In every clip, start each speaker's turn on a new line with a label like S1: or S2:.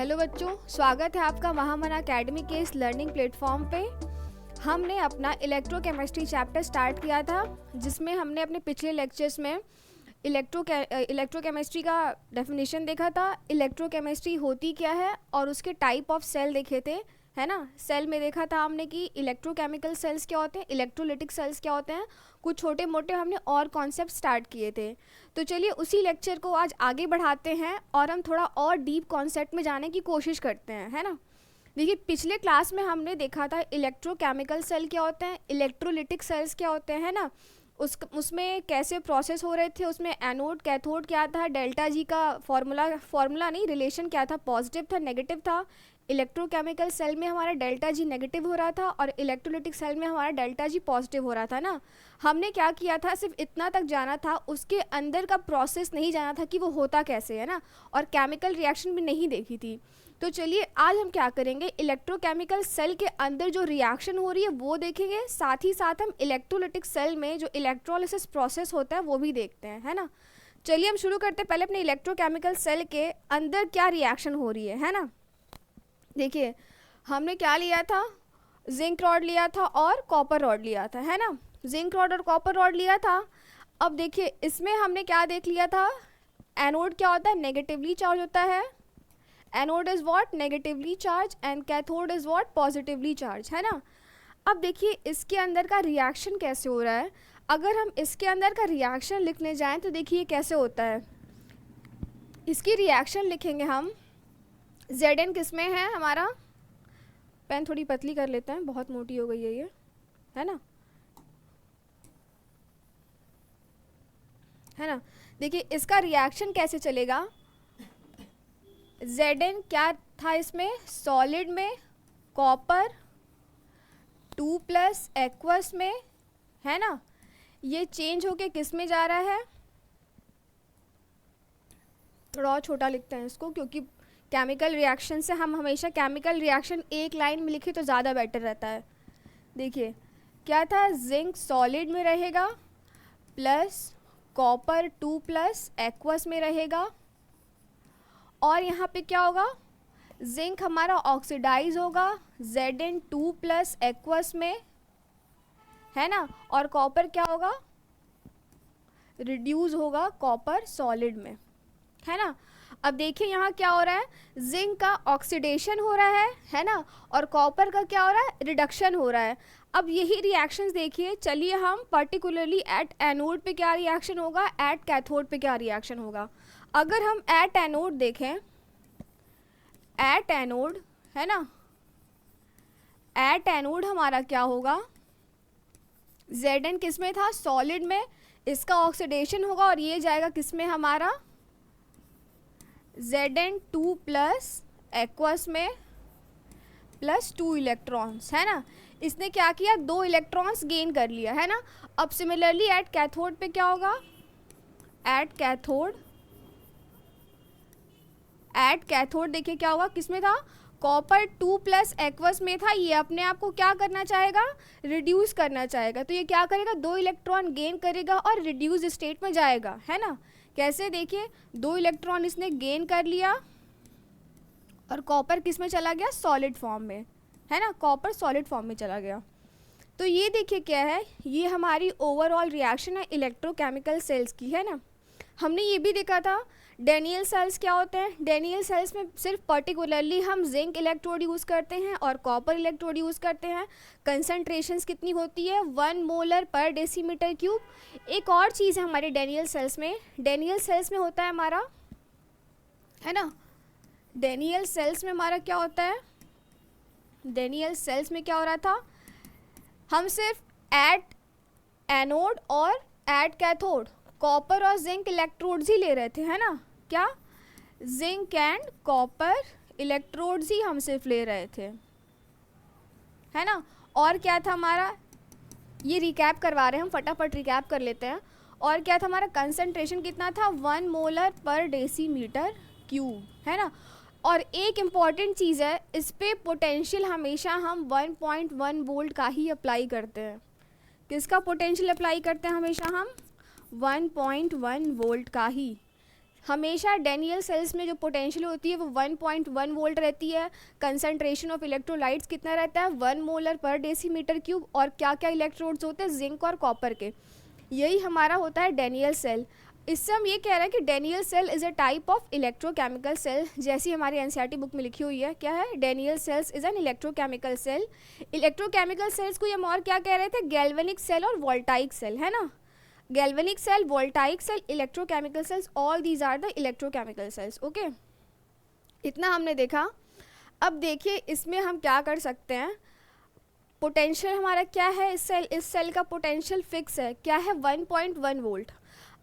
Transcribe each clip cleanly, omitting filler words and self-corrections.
S1: Hello बच्चों, स्वागत है आपका महामना एकेडमी के इस लर्निंग प्लेटफॉर्म पे। हमने अपना इलेक्ट्रोकेमिस्ट्री चैप्टर स्टार्ट किया था, जिसमें हमने अपने पिछले लेक्चर्स में इलेक्ट्रोकेमिस्ट्री का डेफिनेशन देखा था, इलेक्ट्रोकेमिस्ट्री होती क्या है और उसके टाइप ऑफ सेल देखे थे, है ना। सेल में देखा था हमने कि इलेक्ट्रोकेमिकल सेल्स क्या होते हैं, इलेक्ट्रोलिटिक सेल्स क्या होते हैं, कुछ छोटे मोटे हमने और कॉन्सेप्ट स्टार्ट किए थे। तो चलिए उसी लेक्चर को आज आगे बढ़ाते हैं और हम थोड़ा और डीप कॉन्सेप्ट में जाने की कोशिश करते हैं, है ना। देखिए, पिछले क्लास में हमने देखा था इलेक्ट्रोकेमिकल सेल क्या होते हैं, इलेक्ट्रोलिटिक सेल्स क्या होते हैं, है ना। उसमें कैसे प्रोसेस हो रहे थे, उसमें एनोड कैथोड क्या था, डेल्टा जी का फॉर्मूला नहीं, रिलेशन क्या था, पॉजिटिव था नेगेटिव था। इलेक्ट्रोकेमिकल सेल में हमारा डेल्टा जी नेगेटिव हो रहा था और इलेक्ट्रोलिटिक सेल में हमारा डेल्टा जी पॉजिटिव हो रहा था ना। हमने क्या किया था, सिर्फ इतना तक जाना था, उसके अंदर का प्रोसेस नहीं जाना था कि वो होता कैसे है ना, और केमिकल रिएक्शन भी नहीं देखी थी। तो चलिए आज हम क्या करेंगे, इलेक्ट्रोकेमिकल सेल के अंदर जो रिएक्शन हो रही है वो देखेंगे, साथ ही साथ हम इलेक्ट्रोलिटिक सेल में जो इलेक्ट्रोलिसिस प्रोसेस होता है वो भी देखते हैं, है ना। चलिए हम शुरू करते हैं पहले अपने इलेक्ट्रोकेमिकल सेल के अंदर क्या रिएक्शन हो रही है ना। देखिए, हमने क्या लिया था, जिंक रॉड लिया था और कॉपर रॉड लिया था, है ना। जिंक रॉड और कॉपर रॉड लिया था। अब देखिए इसमें हमने क्या देख लिया था, एनोड क्या होता है, नेगेटिवली चार्ज होता है। Anode is what, negatively charge, and cathode is what, positively charge, है ना। अब देखिए इसके अंदर का रिएक्शन कैसे हो रहा है। अगर हम इसके अंदर का रिएक्शन लिखने जाएं तो देखिए कैसे होता है। इसकी रिएक्शन लिखेंगे हम, Zn किस में है हमारा, पेन थोड़ी पतली कर लेते हैं, बहुत मोटी हो गई है ये, है ना, है ना। देखिए इसका रिएक्शन कैसे चलेगा, Zn क्या था इसमें, सॉलिड में कॉपर 2+ एक्वस में, है ना। ये चेंज होके किस में जा रहा है, थोड़ा और छोटा लिखते हैं इसको, क्योंकि केमिकल रिएक्शन से हम हमेशा केमिकल रिएक्शन एक लाइन में लिखे तो ज़्यादा बेटर रहता है। देखिए क्या था, जिंक सॉलिड में रहेगा प्लस कॉपर 2+ एक्वस में रहेगा, और यहाँ पे क्या होगा, जिंक हमारा ऑक्सीडाइज होगा Zn2+ एक्वस में, है ना, और कॉपर क्या होगा, रिड्यूस होगा कॉपर सॉलिड में, है ना। अब देखिए यहाँ क्या हो रहा है, जिंक का ऑक्सीडेशन हो रहा है ना, और कॉपर का क्या हो रहा है, रिडक्शन हो रहा है। अब यही रिएक्शंस देखिए, चलिए हम पर्टिकुलरली एट एनोड पे क्या रिएक्शन होगा, एट कैथोड पे क्या रिएक्शन होगा। अगर हम एट एनोड देखें, एट एनोड, है ना, एट एनोड हमारा क्या होगा, Zn किस में था, सॉलिड में, इसका ऑक्सीडेशन होगा और ये जाएगा किस में हमारा, Zn2+ एक्वस में प्लस 2 इलेक्ट्रॉन्स, है ना। इसने क्या किया, 2 इलेक्ट्रॉन्स गेन कर लिया, है ना। अब सिमिलरली एट कैथोड पे क्या होगा, एट कैथोड देखिए क्या होगा, किस में था, कॉपर 2+ एक्वस में था, ये अपने आप को क्या करना चाहेगा, रिड्यूस करना चाहेगा। तो ये क्या करेगा, 2 इलेक्ट्रॉन गेन करेगा और रिड्यूस स्टेट में जाएगा, है ना। कैसे, देखिए 2 इलेक्ट्रॉन इसने गेन कर लिया और कॉपर किस में चला गया, सॉलिड फॉर्म में, है ना, कॉपर सॉलिड फॉर्म में चला गया। तो ये देखिए क्या है, ये हमारी ओवरऑल रिएक्शन है इलेक्ट्रोकेमिकल सेल्स की, है ना। हमने ये भी देखा था डेनियल सेल्स क्या होते हैं, डेनियल सेल्स में सिर्फ पर्टिकुलरली हम जिंक इलेक्ट्रोड यूज़ करते हैं और कॉपर इलेक्ट्रोड यूज़ करते हैं। कंसंट्रेशंस कितनी होती है, 1 मोलर पर डेसीमीटर क्यूब। एक और चीज़ है हमारे डेनियल सेल्स में, डेनियल सेल्स में होता है हमारा, है ना, डेनियल सेल्स में हमारा क्या होता है, डेनियल सेल्स में क्या हो रहा था, हम सिर्फ एट एनोड और एट कैथोड कॉपर और जिंक इलेक्ट्रोड्स ही ले रहे थे, है ना। क्या, जिंक एंड कॉपर इलेक्ट्रोड्स ही हम सिर्फ ले रहे थे, है ना। और क्या था हमारा, ये रिकैप करवा रहे हैं हम, फटाफट रिकैप कर लेते हैं। और क्या था हमारा, कंसंट्रेशन कितना था, 1 मोलर पर डेसीमीटर क्यूब, है ना। और एक इम्पॉर्टेंट चीज़ है, इस पे पोटेंशियल हमेशा हम 1.1 वोल्ट का ही अप्लाई करते हैं। किसका पोटेंशियल अप्लाई करते हैं हमेशा हम, 1.1 वोल्ट का ही, हमेशा डेनियल सेल्स में जो पोटेंशियल होती है वो 1.1 वोल्ट रहती है। कंसंट्रेशन ऑफ इलेक्ट्रोलाइट्स कितना रहता है, 1 मोलर पर डेसीमीटर क्यूब। और क्या क्या इलेक्ट्रोड्स होते हैं, जिंक और कॉपर के। यही हमारा होता है डेनियल सेल। इससे हम ये कह रहे हैं कि Daniell cell is a type of electrochemical cell, जैसी हमारी एनसीईआरटी बुक में लिखी हुई है। क्या है, Daniell cells is an electrochemical cell. Electrochemical cells को हम और क्या कह रहे थे, गैल्वेनिक सेल और वोल्टाइक सेल, है ना। Galvanic cell, voltaic cell, electrochemical cells, all these are the electrochemical cells. Okay, इतना हमने देखा। अब देखिए इसमें हम क्या कर सकते हैं। पोटेंशियल हमारा क्या है, इस सेल का पोटेंशियल फिक्स है, क्या है, 1.1 वोल्ट।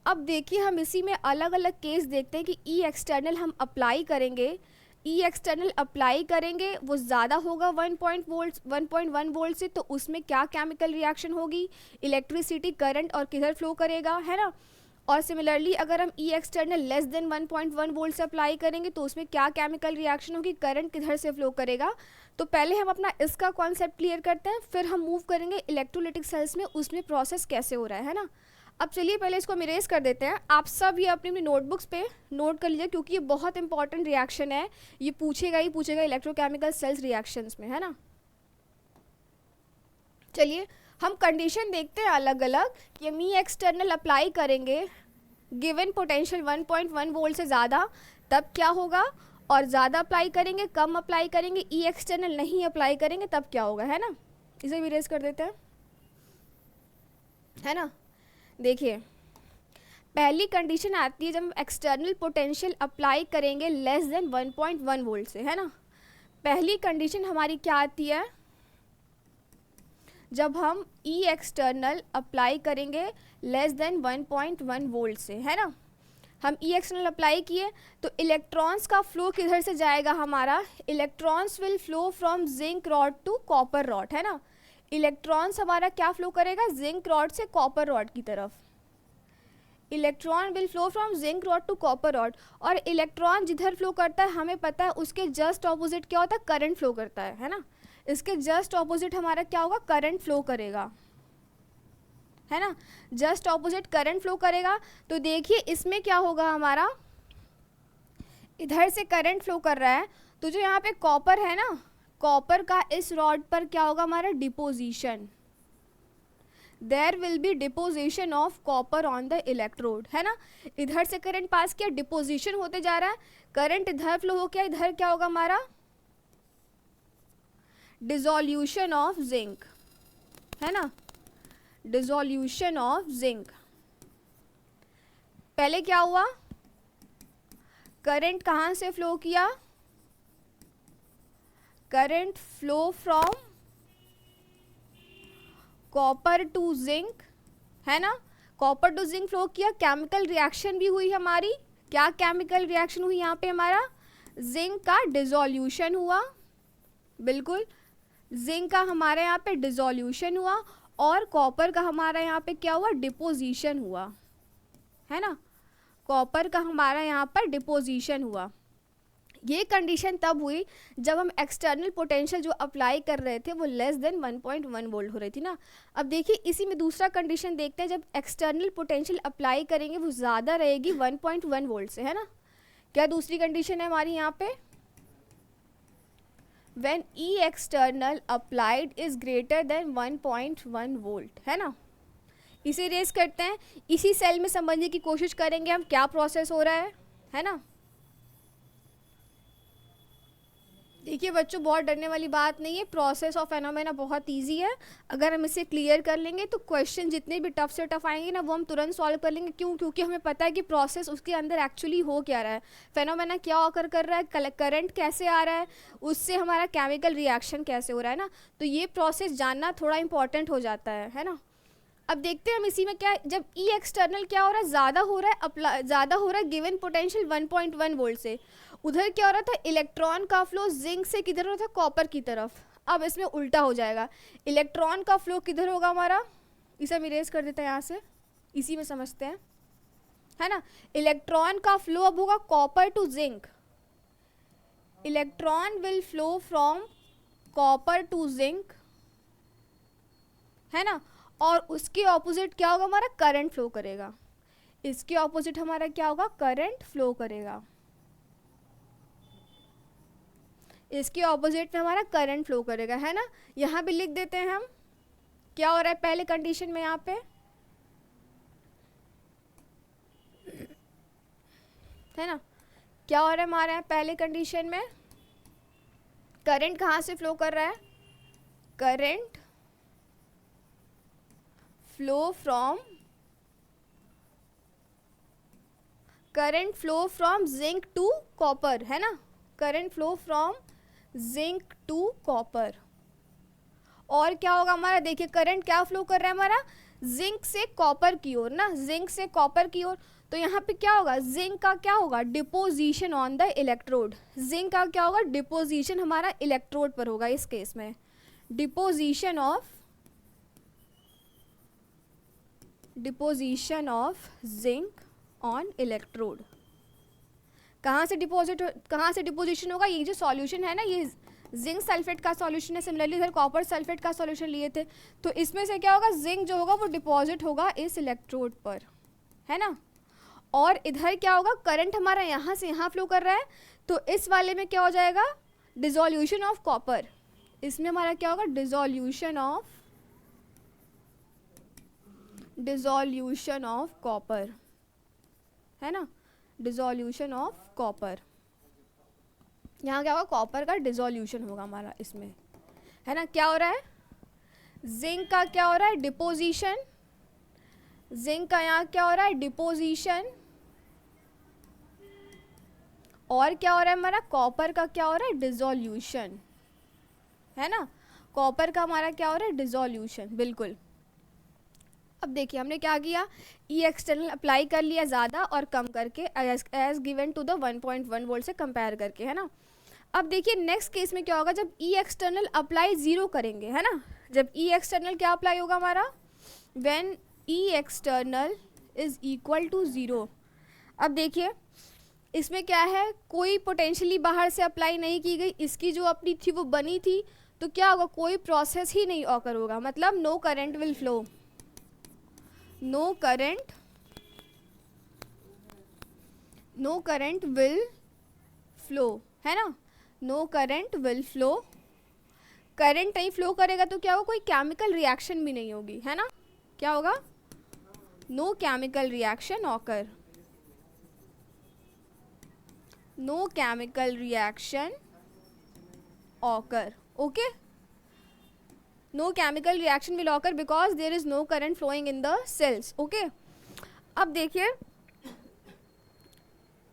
S1: अब देखिए हम इसी में अलग अलग केस देखते हैं कि ई एक्सटर्नल हम अप्लाई करेंगे, ई एक्सटर्नल अप्लाई करेंगे वो ज़्यादा होगा 1.1 वोल्ट से, तो उसमें क्या केमिकल रिएक्शन होगी, इलेक्ट्रिसिटी करंट और किधर फ्लो करेगा, है ना। और सिमिलरली अगर हम ई एक्सटर्नल लेस देन 1.1 वोल्ट से अप्लाई करेंगे तो उसमें क्या केमिकल रिएक्शन होगी, करंट किधर से फ्लो करेगा। तो पहले हम अपना इसका कॉन्सेप्ट क्लियर करते हैं, फिर हम मूव करेंगे इलेक्ट्रोलिटिक सेल्स में, उसमें प्रोसेस कैसे हो रहा है ना। अब चलिए पहले इसको हम इरेज कर देते हैं। आप सब ये अपनी अपनी नोटबुक्स पे नोट कर लीजिए, क्योंकि ये बहुत इंपॉर्टेंट रिएक्शन है, ये पूछेगा ही पूछेगा इलेक्ट्रोकेमिकल सेल्स रिएक्शंस में, है ना। चलिए हम कंडीशन देखते हैं अलग अलग कि हम ई एक्सटर्नल अप्लाई करेंगे गिवन पोटेंशियल 1.1 वोल्ट से ज़्यादा, तब क्या होगा, और ज़्यादा अप्लाई करेंगे, कम अप्लाई करेंगे, ई एक्सटर्नल नहीं अप्लाई करेंगे, तब क्या होगा, है ना। इसे भी इरेज कर देते हैं, है ना। देखिए पहली कंडीशन आती है जब हम एक्सटर्नल पोटेंशियल अप्लाई करेंगे लेस देन 1.1 वोल्ट से, है ना। पहली कंडीशन हमारी क्या आती है, जब हम ई एक्सटर्नल अप्लाई करेंगे लेस देन 1.1 वोल्ट से, है ना। हम ई एक्सटर्नल अप्लाई किए तो इलेक्ट्रॉन्स का फ्लो किधर से जाएगा हमारा, electrons will flow from zinc rod to copper rod, है ना। इलेक्ट्रॉन्स हमारा क्या फ्लो करेगा, जिंक रॉड से कॉपर रॉड की तरफ। Electron will flow from zinc rod to copper rod. और इलेक्ट्रॉन जिधर फ्लो करता है हमें पता है उसके जस्ट ऑपोजिट क्या होता है, करंट फ्लो करता है ना। इसके जस्ट ऑपोजिट हमारा क्या होगा, करंट फ्लो करेगा, है ना। जस्ट ऑपोजिट करंट फ्लो करेगा। तो देखिए इसमें क्या होगा हमारा, इधर से करंट फ्लो कर रहा है, तो जो यहाँ पे कॉपर है ना, कॉपर का इस रॉड पर क्या होगा हमारा, deposition. There will be deposition of copper on the electrode, है ना। इधर से करंट पास किया, डिपोजिशन होते जा रहा है, करंट इधर फ्लो हो गया, इधर क्या होगा हमारा, डिसोल्यूशन ऑफ जिंक, है ना, डिसोल्यूशन ऑफ जिंक। पहले क्या हुआ, करंट कहाँ से फ्लो किया, current flow from copper two zinc, है ना। कॉपर टू जिंक फ्लो किया, केमिकल रिएक्शन भी हुई हमारी। क्या केमिकल रिएक्शन हुई यहाँ पे हमारा, जिंक का डिसोल्यूशन हुआ, बिल्कुल जिंक का हमारे यहाँ पे डिसोल्यूशन हुआ, और कॉपर का हमारा यहाँ पे क्या हुआ, डिपोजिशन हुआ, है ना। कॉपर का हमारा यहाँ पर डिपोजिशन हुआ। ये कंडीशन तब हुई जब हम एक्सटर्नल पोटेंशियल जो अप्लाई कर रहे थे वो लेस देन 1.1 वोल्ट हो रही थी ना। अब देखिए इसी में दूसरा कंडीशन देखते हैं, जब एक्सटर्नल पोटेंशियल अप्लाई करेंगे वो ज़्यादा रहेगी 1.1 वोल्ट से, है ना। क्या दूसरी कंडीशन है हमारी यहाँ पे, when E external applied is greater than 1.1 volt, है ना। इसे रेस करते हैं, इसी सेल में समझने की कोशिश करेंगे हम क्या प्रोसेस हो रहा है ना। देखिए बच्चों बहुत डरने वाली बात नहीं है, प्रोसेस ऑफ फेनोमेना बहुत इजी है। अगर हम इसे क्लियर कर लेंगे तो क्वेश्चन जितने भी टफ से टफ आएंगे ना वो हम तुरंत सॉल्व कर लेंगे। क्यों, क्योंकि हमें पता है कि प्रोसेस उसके अंदर एक्चुअली हो क्या रहा है, फेनोमेना क्या ऑकर कर रहा है, करंट कैसे आ रहा है, उससे हमारा केमिकल रिएक्शन कैसे हो रहा है ना। तो ये प्रोसेस जानना थोड़ा इंपॉर्टेंट हो जाता है ना। अब देखते हैं हम इसी में क्या, जब ई एक्सटर्नल क्या हो रहा है, ज़्यादा हो रहा है गिवन पोटेंशियल 1.1 वोल्ट से, उधर क्या हो रहा था, इलेक्ट्रॉन का फ्लो जिंक से किधर हो रहा था, कॉपर की तरफ। अब इसमें उल्टा हो जाएगा, इलेक्ट्रॉन का फ्लो किधर होगा हमारा, इसे हम इरेज कर देते हैं यहाँ से, इसी में समझते हैं, है ना। इलेक्ट्रॉन का फ्लो अब होगा copper two zinc, electron will flow from copper two zinc, है ना। और उसके ऑपोजिट क्या होगा हमारा, करंट फ्लो करेगा। इसके ऑपोजिट हमारा क्या होगा, करंट फ्लो करेगा। इसके ऑपोजिट में हमारा करंट फ्लो करेगा, है ना। यहाँ भी लिख देते हैं हम क्या हो रहा है पहले कंडीशन में, यहाँ पे है ना, क्या हो रहा है हमारे यहाँ पहले कंडीशन में, करंट कहाँ से फ्लो कर रहा है, current flow from, current flow from zinc to copper, है ना, current flow from zinc to copper. और क्या होगा हमारा, देखिए करंट क्या फ्लो कर रहा है हमारा, जिंक से कॉपर की ओर ना, जिंक से कॉपर की ओर। तो यहाँ पे क्या होगा, जिंक का क्या होगा, deposition on the electrode, zinc का क्या होगा, डिपोजिशन हमारा इलेक्ट्रोड पर होगा इस केस में, deposition of zinc on electrode. कहाँ से डिपोजिशन होगा, ये जो सॉल्यूशन है ना, ये जिंक सल्फेट का सॉल्यूशन है, सिमिलरली इधर कॉपर सल्फेट का सॉल्यूशन लिए थे, तो इसमें से क्या होगा, जिंक जो होगा वो डिपॉजिट होगा इस इलेक्ट्रोड पर, है ना। और इधर क्या होगा, करंट हमारा यहाँ से यहाँ फ्लो कर रहा है, तो इस वाले में क्या हो जाएगा, डिसोल्यूशन ऑफ कॉपर, इसमें हमारा क्या होगा, डिसोल्यूशन ऑफ कॉपर, है ना, डिसोल्यूशन ऑफ कॉपर। यहाँ क्या होगा, कॉपर का डिसोल्यूशन होगा हमारा इसमें, है ना। क्या हो रहा है, जिंक का क्या हो रहा है, डिपोजिशन, जिंक का यहाँ क्या हो रहा है, डिपोजिशन, और क्या हो रहा है हमारा, कॉपर का क्या हो रहा है, डिसोल्यूशन, है ना, कॉपर का हमारा क्या हो रहा है, डिसोल्यूशन, बिल्कुल। अब देखिए हमने क्या किया, ई एक्सटर्नल अप्लाई कर लिया ज़्यादा और कम करके, as given to the 1.1 volt से कंपेयर करके, है ना। अब देखिए नेक्स्ट केस में क्या होगा, जब ई एक्सटर्नल अप्लाई ज़ीरो करेंगे, है ना, जब ई एक्सटर्नल क्या अप्लाई होगा हमारा, when E external is equal to zero. अब देखिए इसमें क्या है, कोई पोटेंशियली बाहर से अप्लाई नहीं की गई, इसकी जो अपनी थी वो बनी थी, तो क्या होगा, कोई प्रोसेस ही नहीं ऑकर होगा, मतलब no current will flow, no current will flow, है ना, no current will flow. Current नहीं फ्लो करेगा तो क्या होगा, कोई केमिकल रिएक्शन भी नहीं होगी, है ना, क्या होगा, no chemical reaction occur, no chemical reaction occur, okay, no chemical reaction will occur because there is no current flowing in the cells, okay। अब देखिए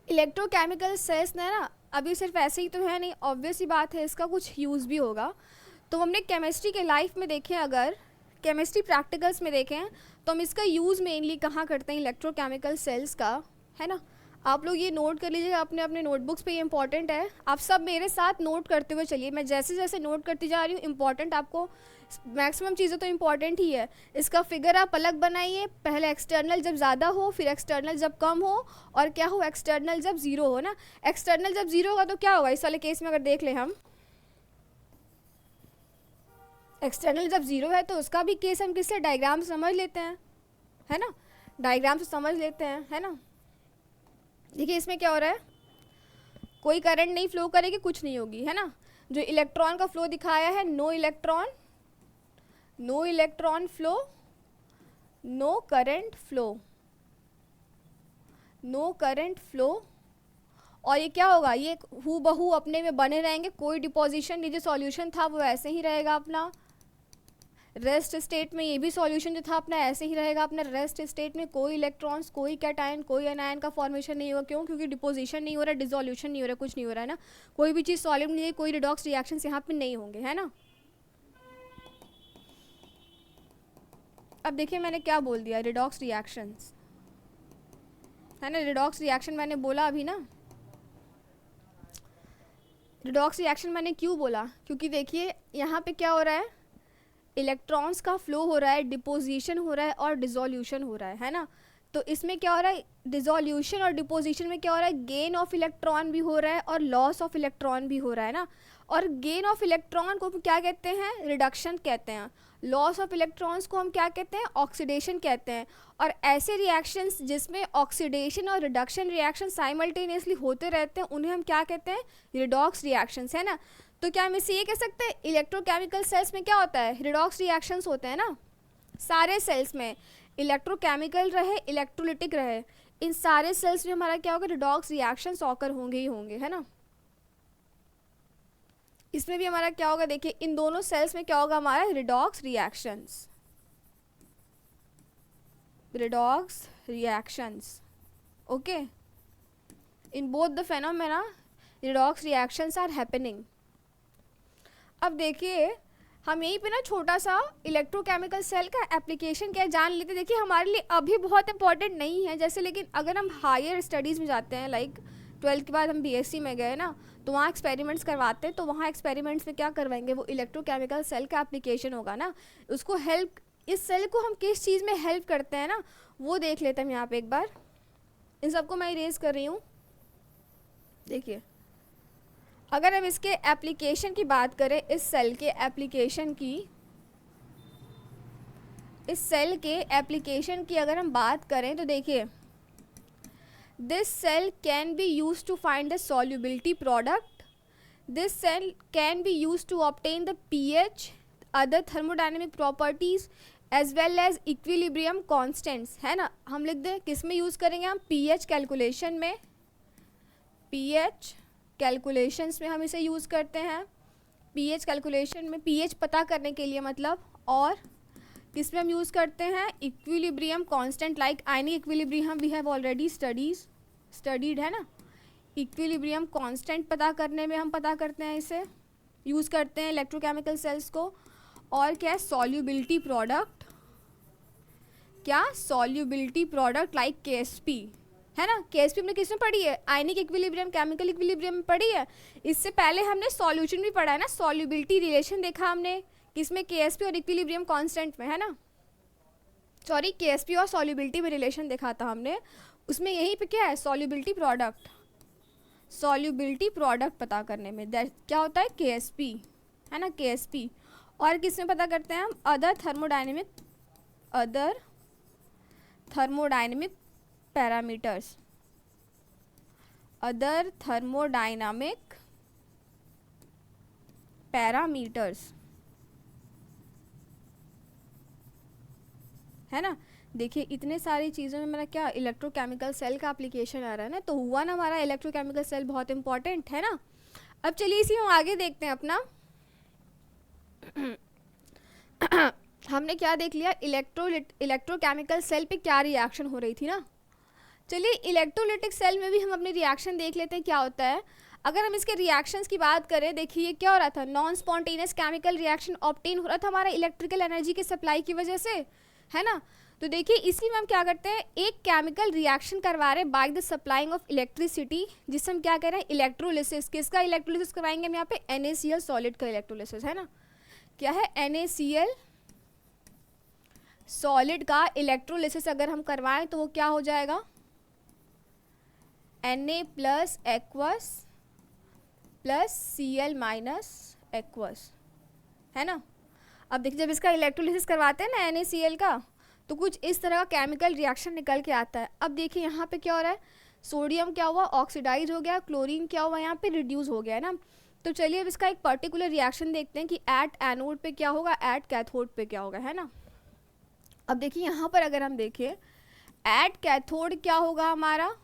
S1: इलेक्ट्रोकेमिकल सेल्स ने ना, अभी सिर्फ ऐसे ही तो है नहीं, ऑब्वियस ही बात है इसका कुछ यूज़ भी होगा। तो हमने केमिस्ट्री के लाइफ में देखें, अगर केमिस्ट्री प्रैक्टिकल्स में देखें तो हम इसका यूज़ मेनली कहाँ करते हैं, इलेक्ट्रोकेमिकल सेल्स का, है ना। आप लोग ये नोट कर लीजिएगा अपने अपने नोटबुक्स पे, ये इंपॉर्टेंट है, आप सब मेरे साथ नोट करते हुए चलिए, मैं जैसे जैसे नोट करती जा रही हूँ इंपॉर्टेंट, आपको मैक्सिमम चीज़ें तो इंपॉर्टेंट ही है। इसका फिगर आप अलग बनाइए, पहले एक्सटर्नल जब ज़्यादा हो, फिर एक्सटर्नल जब कम हो, और क्या हो, एक्सटर्नल जब ज़ीरो हो ना। एक्सटर्नल जब ज़ीरो होगा तो क्या होगा, इस वाले केस में अगर देख लें हम, एक्सटर्नल जब ज़ीरो है तो उसका भी केस हम किससे, डायग्राम से समझ लेते हैं, है ना, डायग्राम से समझ लेते हैं, है ना। देखिए इसमें क्या हो रहा है, कोई करंट नहीं फ्लो करेगी, कुछ नहीं होगी, है ना। जो इलेक्ट्रॉन का फ्लो दिखाया है, no electron flow, no current flow, और ये क्या होगा, ये हु बहू अपने में बने रहेंगे, कोई डिपोजिशन, ये जो सॉल्यूशन था वो ऐसे ही रहेगा अपना रेस्ट स्टेट में, ये भी सॉल्यूशन जो था अपना ऐसे ही रहेगा अपना रेस्ट स्टेट में, कोई इलेक्ट्रॉन्स, कोई कैटायन, कोई एनायन का फॉर्मेशन नहीं होगा, क्यों, क्योंकि डिपोजिशन नहीं हो रहा है, डिसोल्यूशन नहीं हो रहा है, कुछ नहीं हो रहा है ना, कोई भी चीज़ सॉलिड नहीं है, कोई रिडॉक्स रिएक्शंस यहाँ पे नहीं होंगे, है ना। अब देखिए मैंने क्या बोल दिया, रिडॉक्स रिएक्शंस, है ना, रिडॉक्स रिएक्शन मैंने बोला अभी ना, रिडॉक्स रिएक्शन मैंने क्यों बोला, क्योंकि देखिए यहाँ पे क्या हो रहा है, इलेक्ट्रॉन्स का फ्लो हो रहा है, डिपोजिशन हो रहा है और डिसोल्यूशन हो रहा है ना। तो इसमें क्या हो रहा है, डिसोल्यूशन और डिपोजिशन में क्या हो रहा है, गेन ऑफ इलेक्ट्रॉन भी हो रहा है और लॉस ऑफ इलेक्ट्रॉन भी हो रहा है ना। और गेन ऑफ इलेक्ट्रॉन को क्या कहते हैं, रिडक्शन कहते हैं। लॉस ऑफ इलेक्ट्रॉन्स को हम क्या कहते हैं, ऑक्सीडेशन कहते हैं। और ऐसे रिएक्शंस जिसमें ऑक्सीडेशन और रिडक्शन रिएक्शन साइमल्टेनियसली होते रहते हैं उन्हें हम क्या कहते हैं, रिडॉक्स रिएक्शंस, है ना। तो क्या हम इसे ये कह सकते हैं, इलेक्ट्रोकेमिकल सेल्स में क्या होता है, रिडॉक्स रिएक्शंस होते हैं ना। सारे सेल्स में, इलेक्ट्रोकेमिकल रहे इलेक्ट्रोलिटिक रहे, इन सारे सेल्स में हमारा क्या होगा, रिडॉक्स रिएक्शंस ऑकर होंगे ही होंगे, है ना। इसमें भी हमारा क्या होगा, देखिए इन दोनों सेल्स में क्या होगा हमारा, redox reactions, redox reactions, okay. In both the phenomena redox reactions are happening. अब देखिए हम यहीं पे ना छोटा सा इलेक्ट्रोकेमिकल सेल का एप्लीकेशन क्या है जान लेते। देखिए हमारे लिए अभी बहुत इंपॉर्टेंट नहीं है जैसे, लेकिन अगर हम हायर स्टडीज़ में जाते हैं, लाइक 12th के बाद हम बीएससी में गए ना, तो वहाँ एक्सपेरिमेंट्स करवाते हैं। तो वहाँ एक्सपेरिमेंट्स में क्या करवाएंगे, वो इलेक्ट्रोकेमिकल सेल का एप्लीकेशन होगा ना, उसको हेल्प, इस सेल को हम किस चीज़ में हेल्प करते हैं ना, वो देख लेते हैं हम यहाँ पे एक बार। इन सबको मैं इरेज कर रही हूँ। देखिए अगर हम इसके एप्लीकेशन की बात करें, इस सेल के एप्लीकेशन की, इस सेल के एप्लीकेशन की अगर हम बात करें तो देखिए, this cell can be use to find the solubility product, this cell can be use to obtain the pH, other thermodynamic properties as well as equilibrium constants, है ना। हम लिख दें किस में यूज़ करेंगे हम, पीएच कैलकुलेशन में, पीएच कैलकुलेशंस में हम इसे यूज़ करते हैं, पीएच कैलकुलेशन में, पीएच पता करने के लिए मतलब। और किस में हम यूज़ करते हैं, equilibrium constant, like ionic equilibrium we have already studied, है ना। इक्विलिब्रियम कांस्टेंट पता करने में हम पता करते हैं, इसे यूज़ करते हैं इलेक्ट्रोकेमिकल सेल्स को। और क्या है, सॉल्युबिलिटी प्रोडक्ट, क्या, सॉल्युबिलिटी प्रोडक्ट लाइक केएसपी, है ना। केएसपी हमने किस में पढ़ी है, आयनिक इक्विलिब्रियम, केमिकल इक्विलिब्रियम में पढ़ी है। इससे पहले हमने सॉल्यूशन भी पढ़ा है ना, सॉल्युबिलिटी रिलेशन देखा हमने किसमें, केएसपी और इक्विलिब्रियम कांस्टेंट में, है ना। सॉरी, केएसपी और सॉल्युबिलिटी में रिलेशन देखा था हमने, उसमें यहीं पे क्या है, सॉल्युबिलिटी प्रोडक्ट, सॉल्युबिलिटी प्रोडक्ट पता करने में क्या होता है, केएसपी, है ना, केएसपी। और किस में पता करते हैं हम, other thermodynamic parameters, other thermodynamic parameters, है ना। देखिए इतने सारी चीज़ों में मेरा क्या, इलेक्ट्रोकेमिकल सेल का एप्लीकेशन आ रहा है ना, तो हुआ ना हमारा इलेक्ट्रोकेमिकल सेल बहुत इंपॉर्टेंट, है ना। अब चलिए इसी में आगे देखते हैं अपना। हमने क्या देख लिया, इलेक्ट्रोकेमिकल सेल पे क्या रिएक्शन हो रही थी ना। चलिए इलेक्ट्रोलिटिक सेल में भी हम अपनी रिएक्शन देख लेते हैं क्या होता है। अगर हम इसके रिएक्शंस की बात करें, देखिए क्या हो रहा था, non spontaneous chemical reaction obtain हो रहा था हमारा इलेक्ट्रिकल एनर्जी के सप्लाई की वजह से, है ना। तो देखिए इसी में हम क्या करते हैं, एक केमिकल रिएक्शन करवा रहे हैं by the supplying of electricity, जिससे हम क्या कह रहे हैं, इलेक्ट्रोलिसिस। किसका इलेक्ट्रोलिसिस करवाएंगे हम यहाँ पे, NaCl सॉलिड का इलेक्ट्रोलिसिस, है ना। क्या है, NaCl सॉलिड का इलेक्ट्रोलिसिस अगर हम करवाएं तो वो क्या हो जाएगा, Na plus aqueous plus Cl minus aqueous, है ना। अब देखिए जब इसका इलेक्ट्रोलिसिस करवाते हैं ना NaCl का, तो कुछ इस तरह का केमिकल रिएक्शन निकल के आता है। अब देखिए यहाँ पे क्या हो रहा है, सोडियम क्या हुआ, ऑक्सीडाइज हो गया, क्लोरीन क्या हुआ, यहाँ पे रिड्यूस हो गया, है ना। तो चलिए अब इसका एक पर्टिकुलर रिएक्शन देखते हैं कि एट एनोड पे क्या होगा, एट कैथोड पे क्या होगा, है ना। अब देखिए यहाँ पर अगर हम देखें, एट कैथोड क्या होगा हमारा,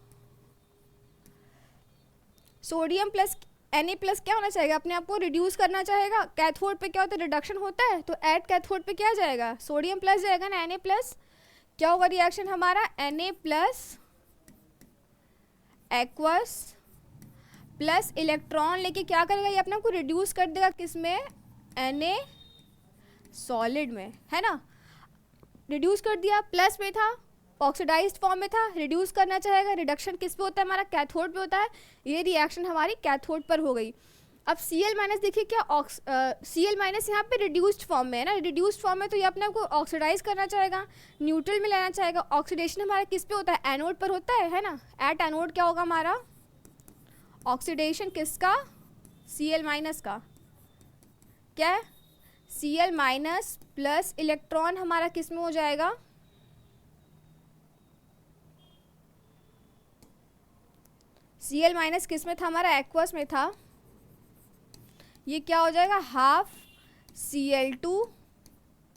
S1: सोडियम प्लस Na प्लस क्या होना चाहेगा, अपने आप को रिड्यूस करना चाहेगा। कैथोड पे क्या होता है, रिडक्शन होता है, तो एट कैथोड पे क्या जाएगा, सोडियम प्लस जाएगा ना, Na प्लस। क्या होगा रिएक्शन हमारा, Na plus aqueous plus electron लेके क्या करेगा, ये अपने आप को रिड्यूस कर देगा किस में, Na सॉलिड में, है ना। रिड्यूस कर दिया, प्लस में था, ऑक्सीडाइज्ड फॉर्म में था, रिड्यूस करना चाहेगा, रिडक्शन किस पे होता है हमारा, कैथोड पे होता है। ये रिएक्शन हमारी कैथोड पर हो गई। अब Cl माइनस देखिए क्या Cl माइनस यहाँ पे रिड्यूस्ड फॉर्म में है ना, रिड्यूस्ड फॉर्म में तो ये अपने आप को ऑक्सीडाइज करना चाहेगा, न्यूट्रल में लेना चाहेगा। ऑक्सीडेशन हमारा किस पे होता है, एनोड पर होता है ना। एट एनोड क्या होगा हमारा, ऑक्सीडेशन किसका, Cl माइनस का, क्या है Cl माइनस प्लस इलेक्ट्रॉन हमारा किस में हो जाएगा, Cl माइनस किस में था हमारा, एक्वस में था। ये क्या हो जाएगा, हाफ Cl2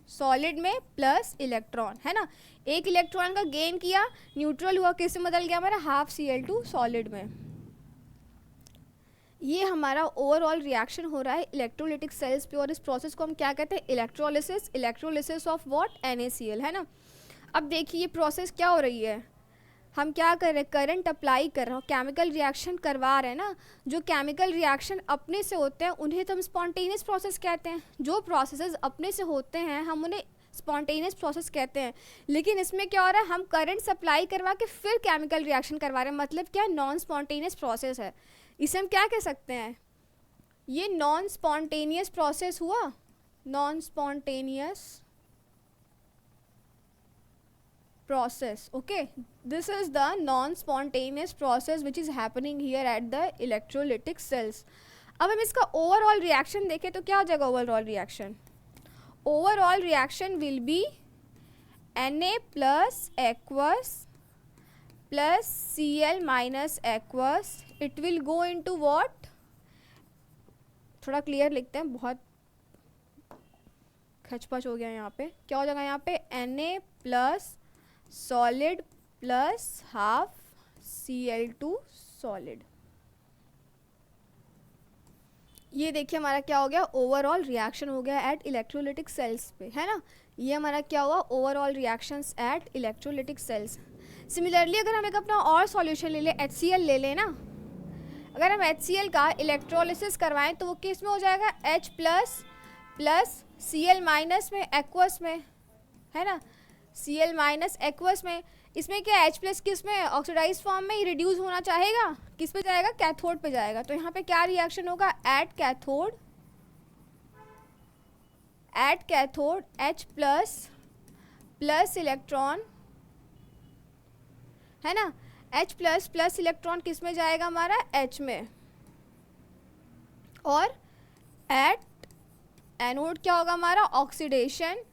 S1: सॉलिड में प्लस इलेक्ट्रॉन, है ना। एक इलेक्ट्रॉन का गेन किया, न्यूट्रल हुआ, किस में बदल गया हमारा, हाफ Cl2 सॉलिड में। ये हमारा ओवरऑल रिएक्शन हो रहा है इलेक्ट्रोलिटिक सेल्स पे, और इस प्रोसेस को हम क्या कहते हैं, electrolysis. Electrolysis of what, NaCl, है ना। अब देखिए ये प्रोसेस क्या हो रही है, हम क्या कर रहे हैं, करंट अप्लाई कर रहे हो, केमिकल रिएक्शन करवा रहे हैं ना। जो केमिकल रिएक्शन अपने से होते हैं उन्हें तो हम स्पॉन्टेनियस प्रोसेस कहते हैं। जो प्रोसेसेस अपने से होते हैं हम उन्हें स्पॉन्टेनियस प्रोसेस कहते हैं। लेकिन इसमें क्या हो रहा है, हम करंट सप्लाई करवा के फिर केमिकल रिएक्शन करवा रहे हैं, मतलब क्या, नॉन स्पॉन्टेनियस प्रोसेस है। इसे हम क्या कह सकते हैं, ये नॉन स्पॉन्टेनियस प्रोसेस हुआ, non spontaneous process. Okay, this is the non-spontaneous process which is happening here at the electrolytic cells. अब हम इसका ओवरऑल रिएक्शन देखें तो क्या हो जाएगा, overall reaction, overall reaction will be Na plus aqueous plus Cl minus aqueous, it will go into what, थोड़ा clear लिखते हैं, बहुत खचपच हो गया यहाँ पे। क्या हो जाएगा यहाँ पे, Na plus solid plus half Cl2 solid. ये देखिए हमारा क्या हो गया, ओवरऑल रिएक्शन हो गया एट इलेक्ट्रोलिटिक सेल्स पे, है ना। ये हमारा क्या हुआ, overall reactions at electrolytic cells. Similarly अगर हम एक अपना और सॉल्यूशन ले लें, HCl ले लें ना, अगर हम HCl का इलेक्ट्रोलिसिस करवाएं तो वो किस में हो जाएगा, H plus plus Cl minus में एक्वस में, है ना, Cl माइनस एक्वस में। इसमें क्या, H प्लस किस में, ऑक्सीडाइज फॉर्म में ही रिड्यूस होना चाहेगा, किस पे जाएगा, कैथोड पे जाएगा। तो यहाँ पे क्या रिएक्शन होगा, at cathode H plus plus electron, है ना, H प्लस प्लस इलेक्ट्रॉन किस में जाएगा हमारा, H में। और एट एनोड क्या होगा हमारा, ऑक्सीडेशन।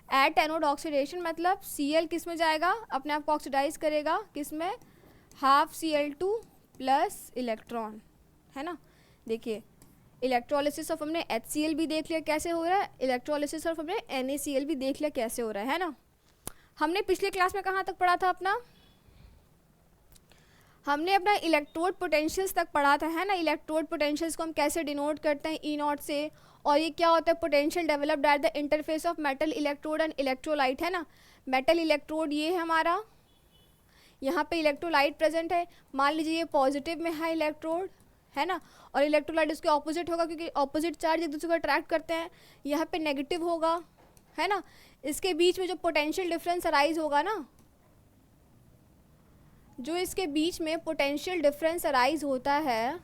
S1: एट एनोड ऑक्सीडेशन मतलब Cl किस में जाएगा, अपने आप को ऑक्सीडाइज करेगा, किस में, हाफ Cl2 प्लस इलेक्ट्रॉन, है ना। देखिए इलेक्ट्रोलिसिस ऑफ हमने HCl भी देख लिया कैसे हो रहा है, इलेक्ट्रोलिसिस ऑफ हमने NaCl भी देख लिया कैसे हो रहा है ना। हमने पिछले क्लास में कहाँ तक पढ़ा था अपना, हमने अपना इलेक्ट्रोड पोटेंशियल्स तक पढ़ा था, है ना। इलेक्ट्रोड पोटेंशियल्स को हम कैसे डिनोट करते हैं, E0 से, और ये क्या होता है, potential developed eight the interface of metal electrode and electrolyte, है ना। मेटल इलेक्ट्रोड ये है हमारा, यहाँ पे इलेक्ट्रोलाइट प्रेजेंट है, मान लीजिए ये पॉजिटिव में है इलेक्ट्रोड, है ना, और इलेक्ट्रोलाइट उसके ऑपोजिट होगा क्योंकि ऑपोजिट चार्ज एक दूसरे को अट्रैक्ट करते हैं। यहाँ पे नेगेटिव होगा, है ना। इसके बीच में जो पोटेंशियल डिफरेंस अराइज होगा ना, जो इसके बीच में पोटेंशियल डिफरेंस अराइज होता है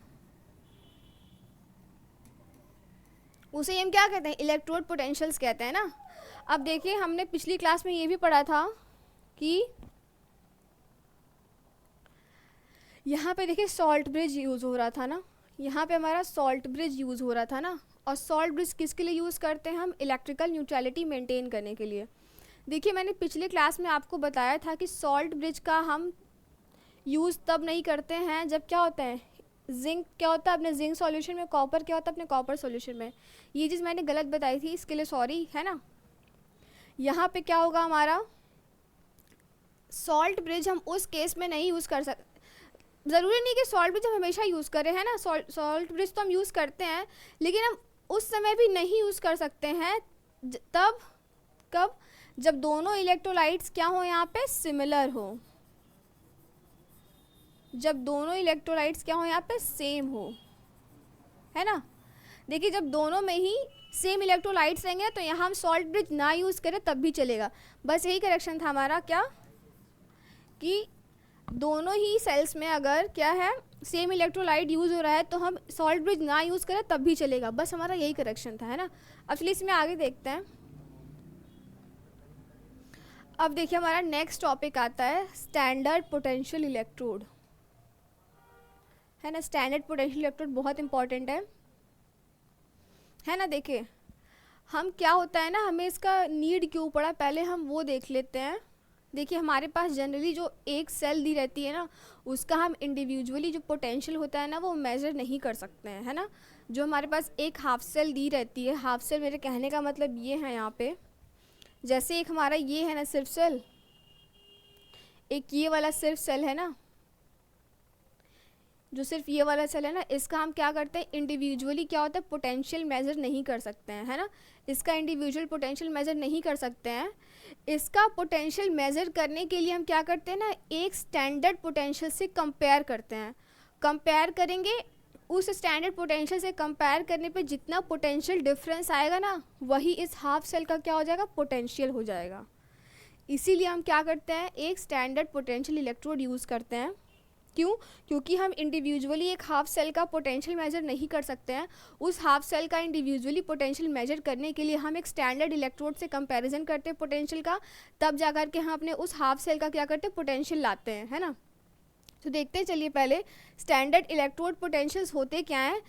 S1: उसे हम क्या कहते हैं, इलेक्ट्रोड पोटेंशियल्स कहते हैं ना। अब देखिए हमने पिछली क्लास में ये भी पढ़ा था कि यहाँ पे देखिए सॉल्ट ब्रिज यूज़ हो रहा था ना, यहाँ पे हमारा सॉल्ट ब्रिज यूज़ हो रहा था ना। और सॉल्ट ब्रिज किसके लिए यूज़ करते हैं हम, इलेक्ट्रिकल न्यूट्रलिटी मेंटेन करने के लिए। देखिए मैंने पिछली क्लास में आपको बताया था कि सॉल्ट ब्रिज का हम यूज़ तब नहीं करते हैं जब क्या होता है, जिंक क्या होता है अपने जिंक सॉल्यूशन में, कॉपर क्या होता है अपने कॉपर सॉल्यूशन में। ये चीज़ मैंने गलत बताई थी, इसके लिए सॉरी, है ना। यहाँ पे क्या होगा हमारा, सॉल्ट ब्रिज हम उस केस में नहीं यूज़ कर सकते, ज़रूरी नहीं कि सॉल्ट ब्रिज हम हमेशा यूज़ करें, है ना। सॉल्ट ब्रिज तो हम यूज़ करते हैं, लेकिन हम उस समय भी नहीं यूज़ कर सकते हैं तब कब, जब दोनों इलेक्ट्रोलाइट्स क्या हो, यहाँ पे सिमिलर हो, जब दोनों इलेक्ट्रोलाइट्स क्या हो, यहाँ पे सेम हो, है ना। देखिए जब दोनों में ही सेम इलेक्ट्रोलाइट्स रहेंगे तो यहाँ हम सॉल्ट ब्रिज ना यूज़ करें तब भी चलेगा। बस यही करेक्शन था हमारा, क्या कि दोनों ही सेल्स में अगर क्या है सेम इलेक्ट्रोलाइट यूज़ हो रहा है तो हम सॉल्ट ब्रिज ना यूज़ करें तब भी चलेगा, बस हमारा यही करेक्शन था, है ना। अब चलिए इसमें आगे देखते हैं। अब देखिए हमारा नेक्स्ट टॉपिक आता है स्टैंडर्ड पोटेंशियल इलेक्ट्रोड, है ना। स्टैंडर्ड पोटेंशियल इलेक्ट्रोड बहुत इंपॉर्टेंट है ना। देखिए हम क्या होता है ना, हमें इसका नीड क्यों पड़ा पहले हम वो देख लेते हैं। देखिए हमारे पास जनरली जो एक सेल दी रहती है ना, उसका हम इंडिविजुअली जो पोटेंशियल होता है ना वो मेज़र नहीं कर सकते हैं, है ना। जो हमारे पास एक हाफ सेल दी रहती है, हाफ सेल मेरे कहने का मतलब ये है यहाँ पे, जैसे एक हमारा ये है ना सिर्फ सेल, एक ये वाला सिर्फ सेल है ना, जो सिर्फ ये वाला सेल है ना, इसका हम क्या करते हैं इंडिविजुअली क्या होता है पोटेंशियल मेज़र नहीं कर सकते हैं, है ना। इसका इंडिविजुअल पोटेंशियल मेज़र नहीं कर सकते हैं। इसका पोटेंशियल मेज़र करने के लिए हम क्या करते हैं ना, एक स्टैंडर्ड पोटेंशियल से कंपेयर करते हैं। कंपेयर करेंगे, उस स्टैंडर्ड पोटेंशियल से कंपेयर करने पे जितना पोटेंशियल डिफरेंस आएगा ना, वही इस हाफ सेल का क्या हो जाएगा, पोटेंशियल हो जाएगा। इसीलिए हम क्या करते हैं, एक स्टैंडर्ड पोटेंशियल इलेक्ट्रोड यूज़ करते हैं। क्यों? क्योंकि हम इंडिविजुअली एक हाफ सेल का पोटेंशियल मेजर नहीं कर सकते हैं। उस हाफ सेल का इंडिविजुअली पोटेंशियल मेजर करने के लिए हम एक स्टैंडर्ड इलेक्ट्रोड से कंपैरिजन करते हैं पोटेंशियल का, तब जा कर के हम अपने उस हाफ सेल का क्या करते हैं, पोटेंशियल लाते हैं, है ना। तो देखते हैं चलिए पहले स्टैंडर्ड इलेक्ट्रोड पोटेंशियल्स होते क्या हैं।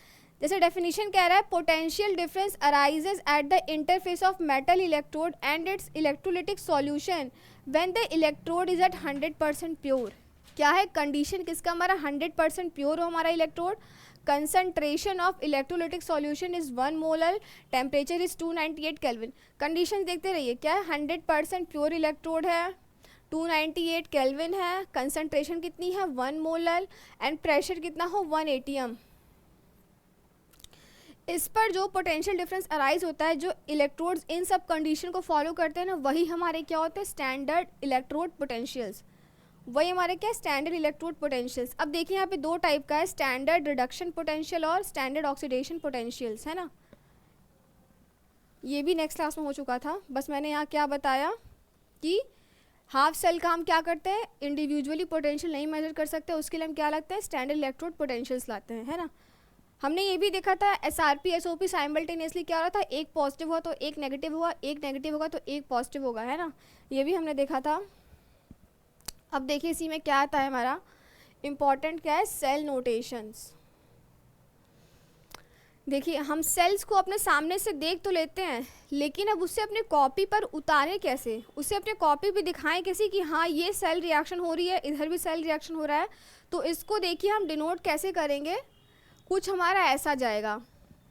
S1: जैसे डेफिनेशन कह रहा है, potential difference arises at the interface of metal electrode and its electrolytic solution when the electrode is at 100% pure. क्या है कंडीशन किसका, हमारा 100% प्योर हो हमारा electrode. Concentration of electrolytic solution is 1 molar, temperature is 298 kelvin. Condition देखते रहिए, क्या है 100% प्योर इलेक्ट्रोड है, 298 केल्विन है, कंसंट्रेशन कितनी है 1 मोलर, एंड प्रेशर कितना हो 1 एटीएम। इस पर जो पोटेंशियल डिफरेंस अराइज होता है, जो इलेक्ट्रोड्स इन सब कंडीशन को फॉलो करते हैं ना, वही हमारे क्या होते हैं, स्टैंडर्ड इलेक्ट्रोड पोटेंशियल्स। वही हमारे क्या स्टैंडर्ड इलेक्ट्रोड पोटेंशियल्स। अब देखिए यहाँ पे दो टाइप का है, स्टैंडर्ड रिडक्शन पोटेंशियल और स्टैंडर्ड ऑक्सीडेशन पोटेंशियल्स, है ना। ये भी नेक्स्ट क्लास में हो चुका था, बस मैंने यहाँ क्या बताया कि हाफ सेल का हम क्या करते हैं, इंडिविजुअली पोटेंशियल नहीं मेजर कर सकते, उसके लिए हम क्या लगते हैं, स्टैंडर्ड इलेक्ट्रोड पोटेंशियल्स लाते हैं, है ना। हमने ये भी देखा था SRP SOP साइमल्टेनियसली क्या हो रहा था, एक पॉजिटिव हुआ तो एक नेगेटिव हुआ, एक नेगेटिव होगा तो एक पॉजिटिव होगा, है ना। ये भी हमने देखा था। अब देखिए इसी में क्या आता है हमारा इम्पॉर्टेंट, क्या है सेल नोटेशंस। देखिए हम सेल्स को अपने सामने से देख तो लेते हैं, लेकिन अब उससे अपने कॉपी पर उतारें कैसे, उससे अपने कॉपी भी दिखाएं कैसे कि हाँ ये सेल रिएक्शन हो रही है, इधर भी सेल रिएक्शन हो रहा है। तो इसको देखिए हम डिनोट कैसे करेंगे, कुछ हमारा ऐसा जाएगा,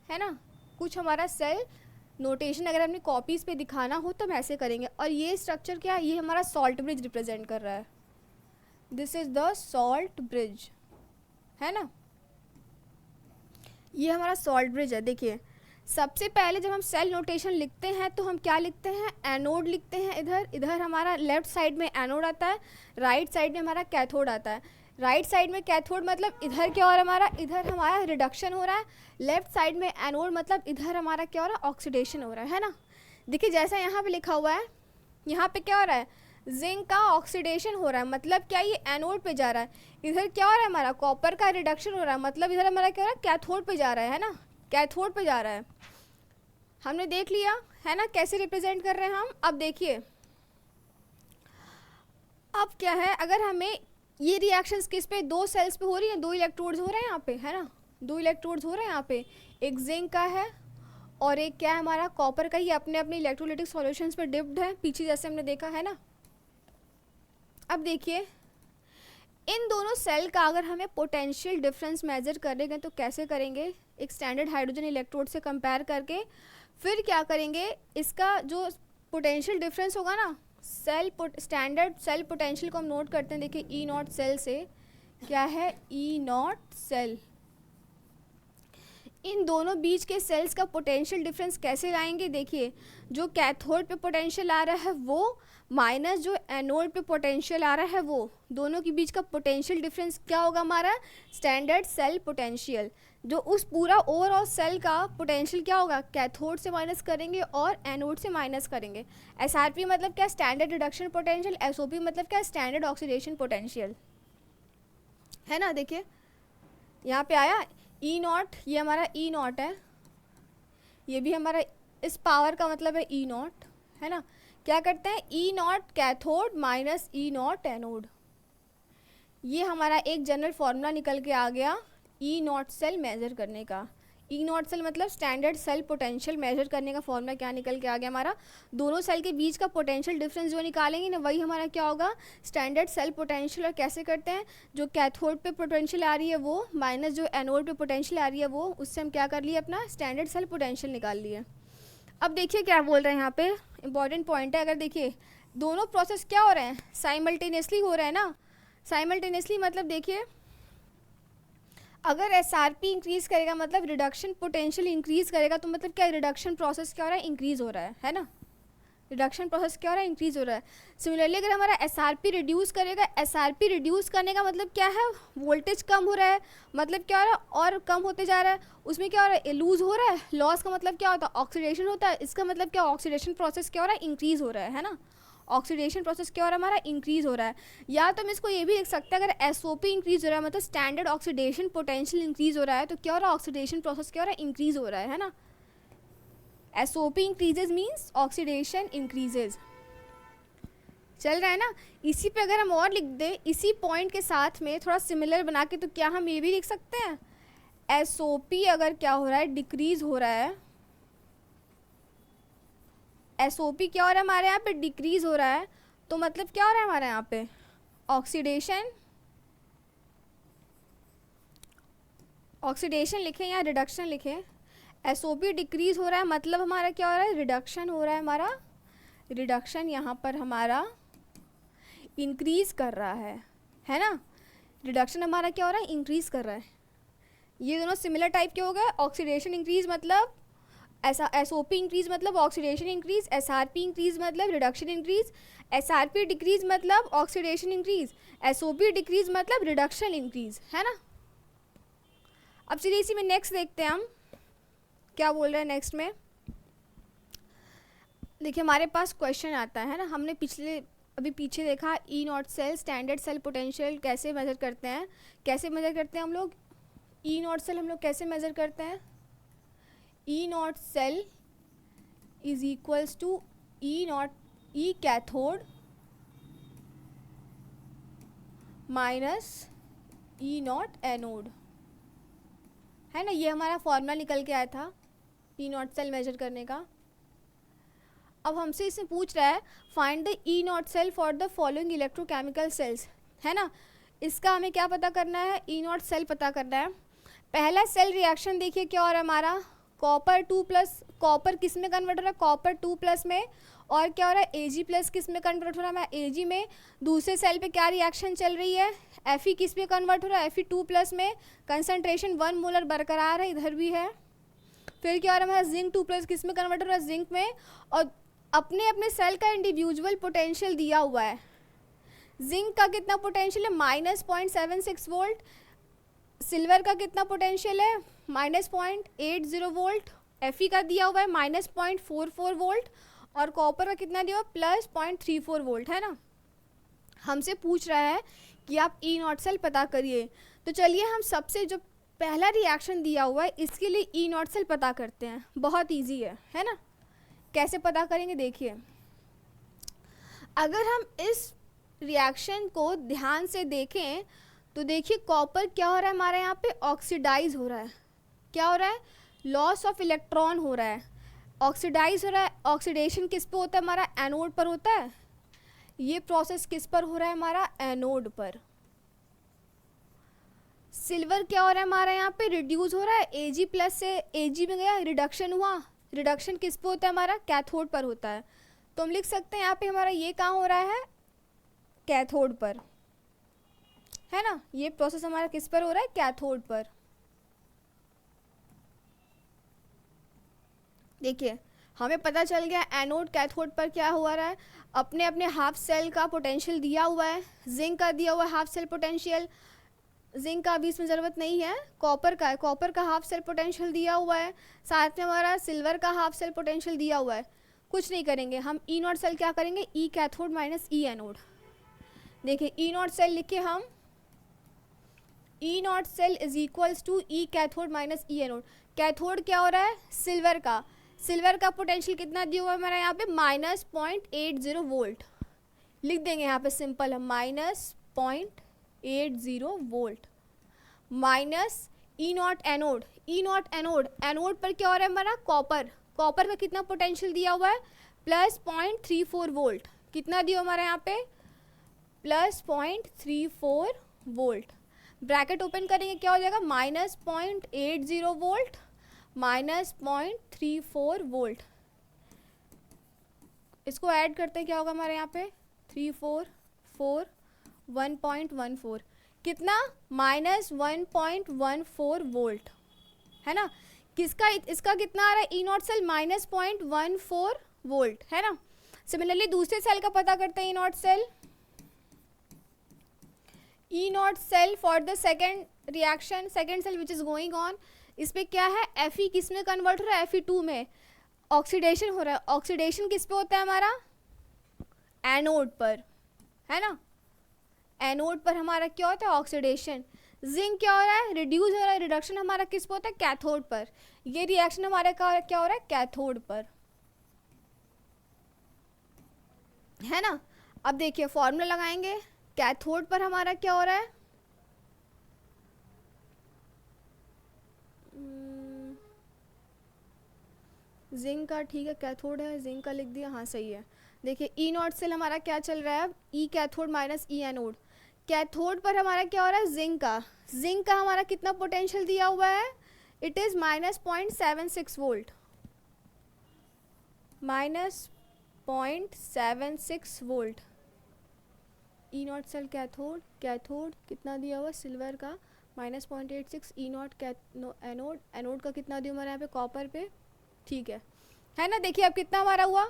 S1: है ना। कुछ हमारा सेल नोटेशन अगर अपनी कॉपीज़ पे दिखाना हो तो हम ऐसे करेंगे। और ये स्ट्रक्चर क्या है, ये हमारा सॉल्ट ब्रिज रिप्रेजेंट कर रहा है। This is the salt bridge, है ना। ये हमारा सॉल्ट ब्रिज है। देखिए सबसे पहले जब हम सेल नोटेशन लिखते हैं तो हम क्या लिखते हैं, एनोड लिखते हैं। इधर हमारा लेफ्ट साइड में एनोड आता है, राइट साइड में हमारा कैथोड आता है। राइट साइड में कैथोड मतलब इधर क्या हो रहा है हमारा, इधर हमारा रिडक्शन हो रहा है। लेफ्ट साइड में एनोड मतलब इधर हमारा क्या हो रहा है, ऑक्सीडेशन हो रहा है ना। देखिए जैसा यहाँ पे लिखा हुआ है, यहाँ पे क्या हो रहा है, जिंक का ऑक्सीडेशन हो रहा है, मतलब क्या ये एनोड पे जा रहा है। इधर क्या हो रहा है हमारा, कॉपर का रिडक्शन हो रहा है, मतलब इधर हमारा क्या हो रहा है, कैथोड पे जा रहा है ना, कैथोड पे जा रहा है। हमने देख लिया है ना कैसे रिप्रेजेंट कर रहे हैं हम। अब देखिए अब क्या है, अगर हमें ये रिएक्शंस किस पे, दो सेल्स पे हो रही है, दो इलेक्ट्रोड्स हो रहे हैं यहाँ पे, है ना, दो इलेक्ट्रोड्स हो रहे हैं यहाँ पे, एक जिंक का है और एक क्या है हमारा कॉपर का। ये अपने अपने इलेक्ट्रोलिटिक सॉल्यूशंस पे डिप्ड है, पीछे जैसे हमने देखा है ना। अब देखिए इन दोनों सेल का अगर हमें पोटेंशियल डिफरेंस मेजर करेंगे तो कैसे करेंगे, एक स्टैंडर्ड हाइड्रोजन इलेक्ट्रोड से कंपेयर करके। फिर क्या करेंगे, इसका जो पोटेंशियल डिफरेंस होगा ना, स्टैंडर्ड सेल पोटेंशियल को हम नोट करते हैं। देखिए ई नॉट सेल से क्या है, ई नॉट सेल, इन दोनों बीच के सेल्स का पोटेंशियल डिफरेंस कैसे लाएंगे। देखिए जो कैथोड पे पोटेंशियल आ रहा है वो माइनस जो एनोड पे पोटेंशियल आ रहा है वो, दोनों के बीच का पोटेंशियल डिफरेंस क्या होगा हमारा, स्टैंडर्ड सेल पोटेंशियल। जो उस पूरा ओवरऑल सेल का पोटेंशियल क्या होगा, कैथोड से माइनस करेंगे और एनोड से माइनस करेंगे। SRP मतलब क्या, स्टैंडर्ड रिडक्शन पोटेंशियल। SOP मतलब क्या, स्टैंडर्ड ऑक्सीडेशन पोटेंशियल, है ना। देखिए यहाँ पे आया ई नॉट, ये हमारा ई नॉट है, ये भी हमारा इस पावर का मतलब है ई नॉट, है ना। क्या करते हैं, E naught cathode minus E naught anode, ये हमारा एक जनरल फार्मूला निकल के आ गया ई नॉट सेल मेजर करने का। ई नॉट सेल मतलब स्टैंडर्ड सेल पोटेंशियल मेजर करने का फॉर्मूला क्या निकल के आ गया हमारा, दोनों सेल के बीच का पोटेंशियल डिफरेंस जो निकालेंगे ना वही हमारा क्या होगा, स्टैंडर्ड सेल पोटेंशियल। और कैसे करते हैं, जो कैथोड पे पोटेंशियल आ रही है वो माइनस जो एनोड पे पोटेंशियल आ रही है वो, उससे हम क्या कर लिए, अपना स्टैंडर्ड सेल पोटेंशियल निकाल लिए। अब देखिए क्या बोल रहे हैं यहाँ पे, इंपॉर्टेंट पॉइंट है। अगर देखिए दोनों प्रोसेस क्या हो रहे हैं, साइमल्टेनियसली हो रहे हैं ना। साइमल्टेनियसली मतलब देखिए अगर एसआरपी इंक्रीज करेगा मतलब रिडक्शन पोटेंशियल इंक्रीज करेगा, तो मतलब क्या, रिडक्शन प्रोसेस क्या हो रहा है, इंक्रीज हो रहा है ना। रिडक्शन प्रोसेस क्या हो रहा है, इंक्रीज हो रहा है। सिमिलरली अगर हमारा एसआरपी रिड्यूस करेगा, एसआरपी रिड्यूस करने का मतलब क्या है, वोल्टेज कम हो रहा है, मतलब क्या हो रहा है, और कम होते जा रहा है। उसमें क्या हो रहा है, लूज हो रहा है। लॉस का मतलब क्या होता है, ऑक्सीडेशन होता है। इसका मतलब क्या, ऑक्सीडेशन प्रोसेस क्या हो रहा है, इंक्रीज हो रहा है ना। ऑक्सीडेशन प्रोसेस क्या हो रहा है हमारा, इंक्रीज हो रहा है। या तो हम इसको ये भी लिख सकते हैं, अगर एसओपी इंक्रीज हो रहा है मतलब स्टैंडर्ड ऑक्सीडेशन पोटेंशियल इंक्रीज हो रहा है, तो क्या हो रहा है, ऑक्सीडेशन प्रोसेस क्या हो रहा है, इंक्रीज हो रहा है ना। SOP increases means oxidation increases. चल रहा है ना। इसी पे अगर हम और लिख दे इसी पॉइंट के साथ में थोड़ा सिमिलर बना के, तो क्या हम ये भी लिख सकते हैं, एसओपी अगर क्या हो रहा है, डिक्रीज हो रहा है, एसओपी क्या हो रहा है हमारे यहाँ पे, डिक्रीज हो रहा है, तो मतलब क्या हो रहा है हमारे यहाँ पे, ऑक्सीडेशन, ऑक्सीडेशन लिखें या रिडक्शन लिखें। एसओपी डिक्रीज हो रहा है मतलब हमारा क्या हो रहा है, रिडक्शन हो रहा है हमारा। रिडक्शन यहाँ पर हमारा इंक्रीज कर रहा है ना। रिडक्शन हमारा क्या हो रहा है, इंक्रीज कर रहा है। ये दोनों सिमिलर टाइप के हो गए। ऑक्सीडेशन इंक्रीज मतलब ऐसा, एसओपी इंक्रीज मतलब ऑक्सीडेशन इंक्रीज, एसआरपी इंक्रीज मतलब रिडक्शन इंक्रीज, एसआरपी डिक्रीज मतलब ऑक्सीडेशन इंक्रीज, एसओपी डिक्रीज मतलब रिडक्शन इंक्रीज, है ना। अब चलिए इसी में नेक्स्ट देखते हैं हम क्या बोल रहे हैं नेक्स्ट में। देखिए हमारे पास क्वेश्चन आता है ना, हमने अभी पीछे देखा E naught cell standard cell potential कैसे मेजर करते हैं। कैसे मेजर करते हैं हम लोग, ई नॉट सेल हम लोग कैसे मेजर करते हैं, E naught cell is equals to E cathode minus E naught anode, है ना। ये हमारा फॉर्मूला निकल के आया था ई नॉट सेल मेजर करने का। अब हमसे इसमें पूछ रहा है find the E naught cell for the following electrochemical cells, है ना। इसका हमें क्या पता करना है, ई नॉट सेल पता करना है। पहला सेल रिएक्शन देखिए क्या हो रहा है हमारा, कॉपर 2+, कॉपर किस में कन्वर्ट हो रहा है, कॉपर 2+ में, और क्या हो रहा है Ag+ किस में कन्वर्ट हो रहा है, Ag में। दूसरे सेल पे क्या रिएक्शन चल रही है, Fe किस में कन्वर्ट हो रहा है, Fe2+ में, कंसनट्रेशन 1 मोलर बरकरार है, इधर भी है। फिर क्या हो रहा है हमारा जिंक 2+ किस में कन्वर्ट हो रहा है, जिंक में। और अपने अपने सेल का इंडिविजुअल पोटेंशियल दिया हुआ है। जिंक का कितना पोटेंशियल है, -0.76 वोल्ट। सिल्वर का कितना पोटेंशियल है, -0.80 वोल्ट। Fe का दिया हुआ है -0.44 वोल्ट। और कॉपर का कितना दिया हुआ है, +0.34 वोल्ट, है ना। हमसे पूछ रहा है कि आप ई नॉट सेल पता करिए। तो चलिए हम सबसे जो पहला रिएक्शन दिया हुआ है इसके लिए ई नॉट सेल पता करते हैं। बहुत इजी है ना। कैसे पता करेंगे देखिए, अगर हम इस रिएक्शन को ध्यान से देखें तो देखिए कॉपर क्या हो रहा है हमारे यहाँ पे, ऑक्सीडाइज हो रहा है। क्या हो रहा है, लॉस ऑफ इलेक्ट्रॉन हो रहा है, ऑक्सीडाइज हो रहा है। ऑक्सीडेशन किस पे होता है हमारा, एनोड पर होता है। ये प्रोसेस किस पर हो रहा है हमारा, एनोड पर। सिल्वर क्या हो रहा है हमारा यहाँ पे, रिड्यूस हो रहा है, Ag+ से Ag में गया, रिडक्शन हुआ। रिडक्शन किस पे होता है हमारा, कैथोड पर होता है। तो हम लिख सकते हैं यहाँ पे हमारा ये कहाँ हो रहा है, कैथोड पर, है ना। ये प्रोसेस हमारा किस पर हो रहा है, कैथोड पर। देखिए हमें पता चल गया एनोड कैथोड पर क्या हुआ रहा है, अपने अपने हाफ सेल का पोटेंशियल दिया हुआ है। जिंक का दिया हुआ है हाफ सेल पोटेंशियल, जिंक का अभी इसमें ज़रूरत नहीं है। कॉपर का है, कॉपर का हाफ सेल पोटेंशियल दिया हुआ है। साथ में हमारा सिल्वर का हाफ सेल पोटेंशियल दिया हुआ है। कुछ नहीं करेंगे हम, ई नॉट सेल क्या करेंगे, E cathode minus E anode. देखिए ई नॉट सेल लिखे हम E naught cell is equals to E cathode minus E anode. Cathode क्या हो रहा है, सिल्वर का, सिल्वर का पोटेंशियल कितना दिया हुआ है हमारा यहाँ पे -0.80 वोल्ट, लिख देंगे यहाँ पे सिंपल है -0.80 volt, minus E naught anode, ई नॉट एनोड, एनोड पर क्या हो रहा है हमारा कॉपर, कॉपर का कितना पोटेंशियल दिया हुआ है +0.34 वोल्ट, कितना दिया हमारा यहाँ पे +0.34 वोल्ट, ब्रैकेट ओपन करेंगे क्या हो जाएगा -0.80 वोल्ट -0.34 वोल्ट, इसको ऐड करते हैं क्या होगा हमारे यहाँ पे 3 4 4 1.14 कितना -1.14 वोल्ट है ना। किसका इसका कितना आ रहा है ई नॉट सेल -0.14 वोल्ट है ना। सिमिलरली दूसरे सेल का पता करते हैं E naught cell for the second reaction, second cell which is going on, इस पे क्या है Fe किस में कन्वर्ट हो रहा है Fe2 में, ऑक्सीडेशन हो रहा है, ऑक्सीडेशन किस पे होता है हमारा एनोड पर है ना, एनोड पर हमारा क्या होता है ऑक्सीडेशन, जिंक क्या हो रहा है रिड्यूस हो रहा है, रिडक्शन हमारा किस पे होता है कैथोड पर, ये रिएक्शन हमारा क्या हो रहा है कैथोड पर है ना। अब देखिए फॉर्मूला लगाएंगे, कैथोड पर हमारा क्या हो रहा है जिंक का, ठीक है कैथोड है जिंक का लिख दिया, हाँ सही है। देखिए ई नॉट सेल हमारा क्या चल रहा है, ई cathode minus E anode, cathode पर हमारा क्या हो रहा है जिंक का, जिंक का हमारा कितना पोटेंशियल दिया हुआ है, it is -0.76 volt, -0.76 volt, E naught cell cathode, cathode कितना दिया हुआ सिल्वर का -0.86, ई नॉट एनोड, एनोड का कितना दिया हमारे यहाँ पे कॉपर पे, ठीक है ना। देखिए अब कितना हमारा हुआ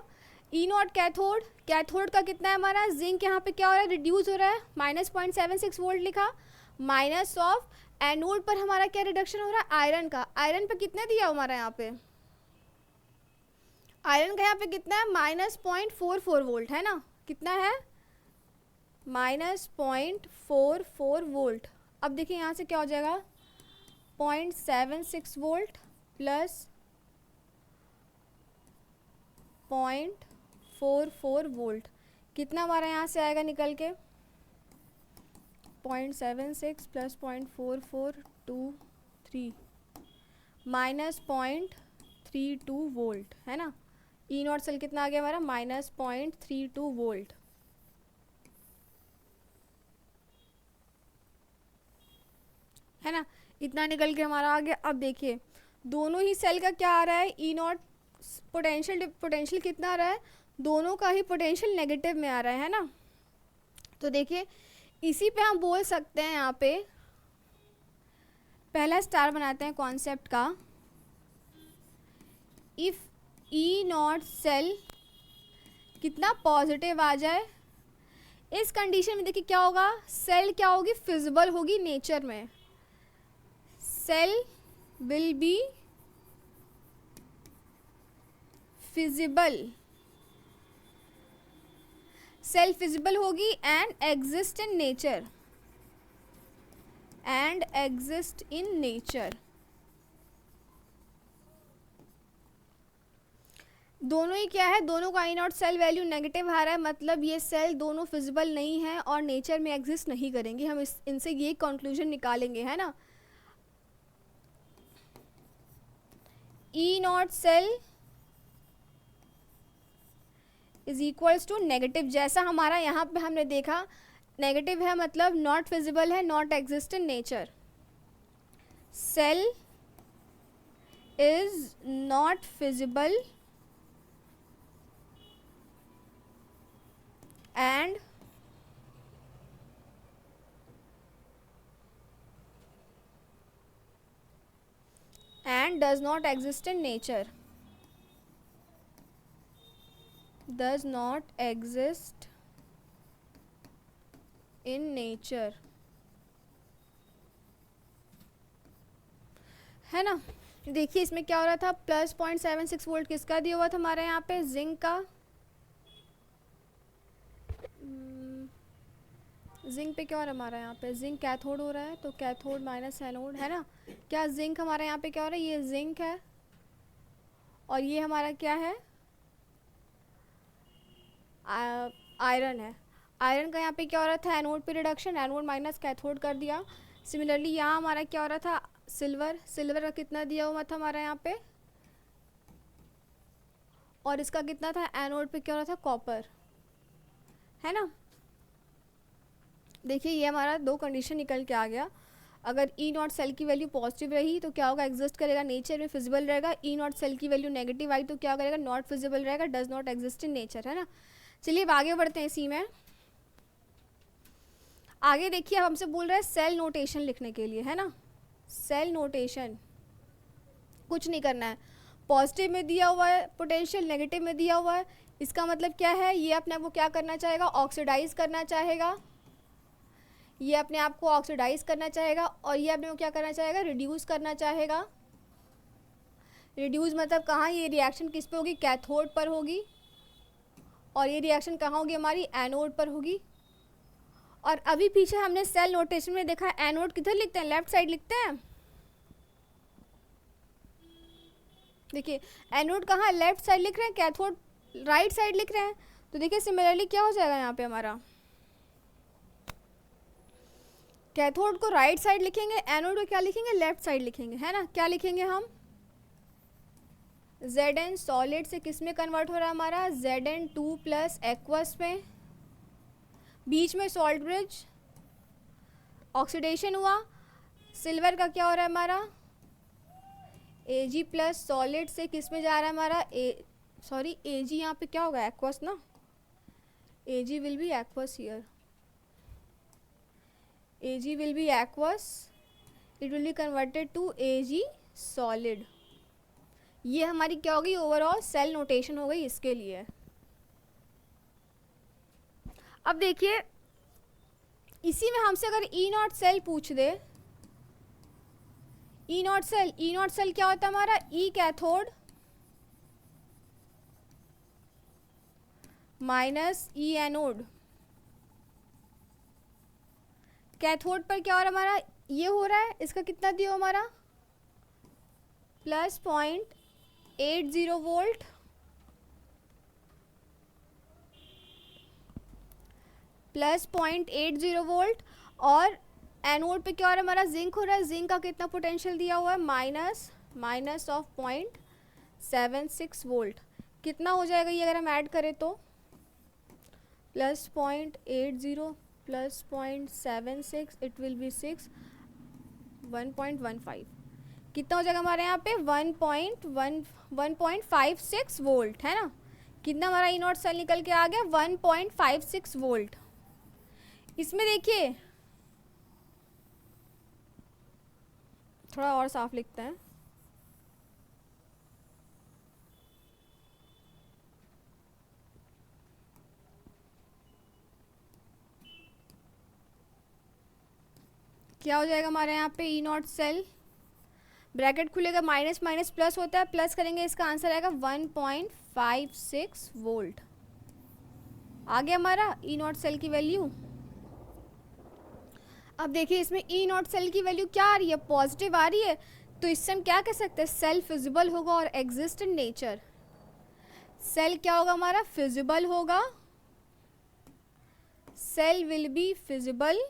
S1: ई नॉट कैथोड, कैथोड का कितना है हमारा जिंक, यहाँ पे क्या हो रहा है रिड्यूस हो रहा है -0.76 वोल्ट लिखा, माइनस ऑफ एनोड पर हमारा क्या रिडक्शन हो रहा है आयरन का, आयरन पे कितना दिया हमारा यहाँ पे, आयरन का यहाँ पे कितना है -0.44 वोल्ट है ना, कितना है -0.44 वोल्ट। अब देखिए यहाँ से क्या हो जाएगा 0.76 वोल्ट प्लस 0.44 वोल्ट, कितना हमारा यहाँ से आएगा निकल के 0.76 प्लस 0.4423 -0.32 वोल्ट है ना। ई नॉट सेल कितना आ गया हमारा -0.32 वोल्ट है ना, इतना निकल के हमारा आ गया। अब देखिए दोनों ही सेल का क्या आ रहा है ई नॉट पोटेंशियल कितना आ रहा है, दोनों का ही पोटेंशियल नेगेटिव में आ रहा है ना। तो देखिए इसी पे हम बोल सकते हैं, यहाँ पे पहला स्टार बनाते हैं कॉन्सेप्ट का, इफ ई नॉट सेल कितना पॉजिटिव आ जाए, इस कंडीशन में देखिए क्या होगा, सेल क्या होगी फिजिबल होगी नेचर में, cell will be feasible, cell feasible होगी and exist in nature, and exist in nature. दोनों ही क्या है, दोनों का E naught cell value negative आ रहा है, मतलब ये सेल दोनों फिजिबल नहीं है और नेचर में एग्जिस्ट नहीं करेंगे, हम इनसे ये कंक्लूजन निकालेंगे है ना। E naught cell is equals to negative, जैसा हमारा यहाँ पे हमने देखा नेगेटिव है मतलब नॉट फिजिबल है, not exist in nature, cell is not feasible and does not exist in nature, does not exist in nature है ना। देखिए इसमें क्या हो रहा था, +0.76 वोल्ट किसका दिया हुआ था हमारे यहाँ पे जिंक का, जिंक पे क्या हो रहा है हमारा, यहाँ पे जिंक कैथोड हो रहा है, तो कैथोड माइनस एनोड है ना। क्या जिंक हमारा यहाँ पे क्या हो रहा है, ये जिंक है और ये हमारा क्या है, आयरन है। आयरन का यहाँ पे क्या हो रहा था, एनोड पे रिडक्शन, एनोड माइनस कैथोड कर दिया। सिमिलरली यहाँ हमारा क्या हो रहा था, सिल्वर, सिल्वर का कितना दिया हुआ था हमारा यहाँ पे, और इसका कितना था, एनोड पे क्या हो रहा था, कॉपर, है ना। देखिए ये हमारा दो कंडीशन निकल के आ गया। अगर ई नॉट सेल की वैल्यू पॉजिटिव रही तो क्या होगा, एग्जिस्ट करेगा, नेचर में फिजिबल रहेगा। ई नॉट सेल की वैल्यू नेगेटिव आई तो क्या करेगा, नॉट फिजिबल रहेगा, does not exist in nature, है ना। चलिए अब आगे बढ़ते हैं इसी में। आगे देखिए अब हमसे बोल रहा है सेल नोटेशन लिखने के लिए, है ना। सेल नोटेशन कुछ नहीं करना है, पॉजिटिव में दिया हुआ है पोटेंशियल, नेगेटिव में दिया हुआ है, इसका मतलब क्या है, ये अपने आप को क्या करना चाहेगा, ऑक्सीडाइज करना चाहेगा, ये अपने आप को ऑक्सीडाइज करना चाहेगा, और ये अपने को क्या करना चाहेगा, रिड्यूस करना चाहेगा। रिड्यूस मतलब कहाँ, ये रिएक्शन किस पे होगी, कैथोड पर होगी, और ये रिएक्शन कहाँ होगी हमारी, एनोड पर होगी। और अभी पीछे हमने सेल नोटेशन में देखा है एनोड किधर लिखते हैं, लेफ्ट साइड लिखते हैं। देखिए एनोड कहाँ, लेफ्ट साइड लिख रहे हैं, कैथोड राइट साइड लिख रहे हैं। तो देखिए सिमिलरली क्या हो जाएगा यहाँ पे हमारा, कैथोड को राइट साइड लिखेंगे, एनोड को क्या लिखेंगे, लेफ्ट साइड लिखेंगे, है ना। क्या लिखेंगे हम, Zn सॉलिड से किस में कन्वर्ट हो रहा है हमारा, Zn2 प्लस एक्वस में, बीच में सॉल्ट ब्रिज, ऑक्सीडेशन हुआ। सिल्वर का क्या हो रहा है हमारा, Ag प्लस सॉलिड से किस में जा रहा है हमारा, सॉरी Ag यहाँ पे क्या होगा, एक्वस ना, Ag will be aqueous here, Ag will be aqueous, it will be converted to Ag solid। ये हमारी क्या होगी, ओवरऑल सेल नोटेशन हो गई इसके लिए। अब देखिए इसी में हमसे अगर ई नॉट सेल पूछ दे, ई नॉट सेल क्या होता है हमारा, ई cathode minus E anode. Cathode पर क्या हो रहा है हमारा, ये हो रहा है, इसका कितना दिया हमारा, प्लस 0.80 वोल्ट, प्लस 0.80 वोल्ट। और एनोड पे क्या हो रहा है हमारा, जिंक हो रहा है, जिंक का कितना पोटेंशियल दिया हुआ है, माइनस ऑफ 0.76 वोल्ट। कितना हो जाएगा ये अगर हम ऐड करें तो, plus 0.80 plus 0.76, it will be 1.15, कितना हो जाएगा हमारे यहाँ पे 1.56 वोल्ट, है ना। कितना हमारा ई नॉट सेल निकल के आ गया, 1.56 वोल्ट। इसमें देखिए थोड़ा और साफ लिखते हैं, क्या हो जाएगा हमारे यहाँ पे, ई नॉट सेल ब्रैकेट खुलेगा, माइनस माइनस प्लस होता है, प्लस करेंगे इसका आंसर आएगा 1.56 वोल्ट। आ गया हमारा ई नॉट सेल की वैल्यू। अब देखिए इसमें ई नॉट सेल की वैल्यू क्या आ रही है, पॉजिटिव आ रही है, तो इससे हम क्या कह सकते हैं, सेल फिजिबल होगा और एग्जिस्ट इन नेचर। सेल क्या होगा हमारा, फिजिबल होगा, सेल विल बी फिजिबल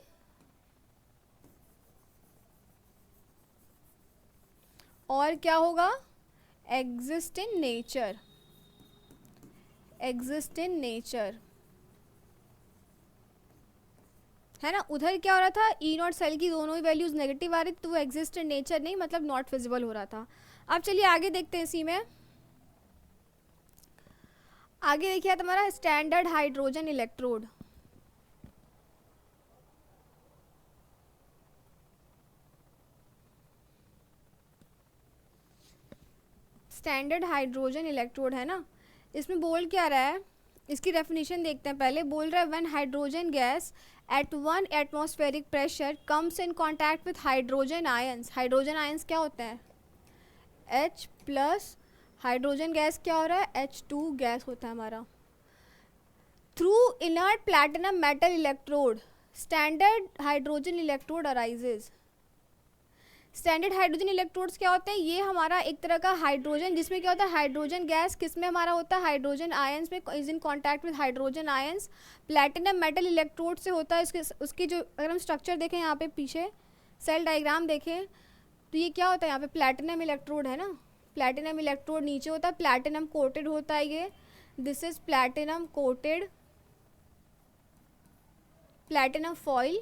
S1: और क्या होगा, exist in nature, exist in nature, है ना। उधर क्या हो रहा था, ई नॉट सेल की दोनों ही वैल्यूज नेगेटिव आ रही थी, तो वो एग्जिस्ट इन नेचर नहीं, मतलब नॉट फिजिबल हो रहा था। अब चलिए आगे देखते हैं इसी में। आगे देखिए तुम्हारा standard hydrogen electrode. Standard hydrogen electrode है ना, इसमें बोल क्या रहा है, इसकी डेफिनेशन देखते हैं पहले। बोल रहा है when hydrogen gas at 1 atmospheric pressure comes in contact with hydrogen ions. Hydrogen ions क्या होते हैं, H प्लस, हाइड्रोजन गैस क्या हो रहा है, H2 गैस होता है हमारा। Through inert platinum metal electrode, standard hydrogen electrode arises. Standard hydrogen electrodes क्या होते हैं? ये हमारा एक तरह का हाइड्रोजन, जिसमें क्या होता है हाइड्रोजन गैस किस में हमारा होता है, हाइड्रोजन आयंस में, is in contact with hydrogen ions. Platinum metal electrode से होता है। उसकी जो अगर हम स्ट्रक्चर देखें यहाँ पे पीछे सेल डायग्राम देखें तो ये क्या होता है, यहाँ पे प्लैटिनम इलेक्ट्रोड है ना, प्लैटिनम इलेक्ट्रोड नीचे होता है, प्लैटिनम कोटेड होता है ये, this is platinum coated, platinum foil,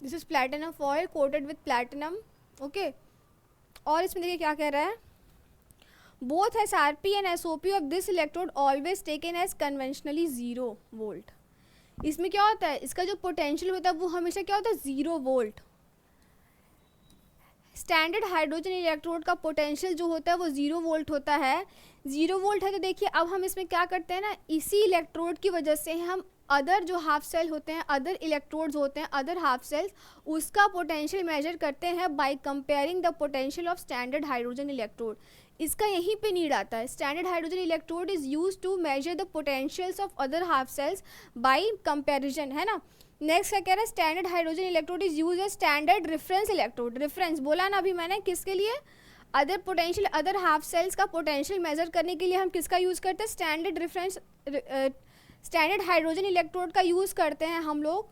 S1: this is platinum foil coated with platinum, okay. और इसमें देखिए क्या कह रहा है, both SRP and SOP of this electrode always taken as conventionally 0 volt. इसमें क्या होता है, इसका जो पोटेंशियल होता है वो हमेशा क्या होता है 0 वोल्ट। स्टैंडर्ड हाइड्रोजन इलेक्ट्रोड का पोटेंशियल जो होता है वो 0 वोल्ट होता है। 0 वोल्ट है तो देखिए अब हम इसमें क्या करते हैं ना, इसी इलेक्ट्रोड की वजह से हम अदर जो हाफ सेल होते हैं, अदर इलेक्ट्रोड्स होते हैं, अदर हाफ सेल्स, उसका पोटेंशियल मेजर करते हैं by comparing the potential of standard hydrogen electrode. इसका यहीं पे नीड आता है। Standard hydrogen electrode is used to measure the potentials of other half cells by comparison, है ना। नेक्स्ट क्या कह रहा है, standard hydrogen electrode is use as standard reference electrode. Reference बोला ना अभी मैंने, किसके लिए, other potential, other half cells का पोटेंशियल मेजर करने के लिए हम किसका यूज़ करते हैं, standard reference, standard hydrogen electrode का यूज़ करते हैं हम लोग,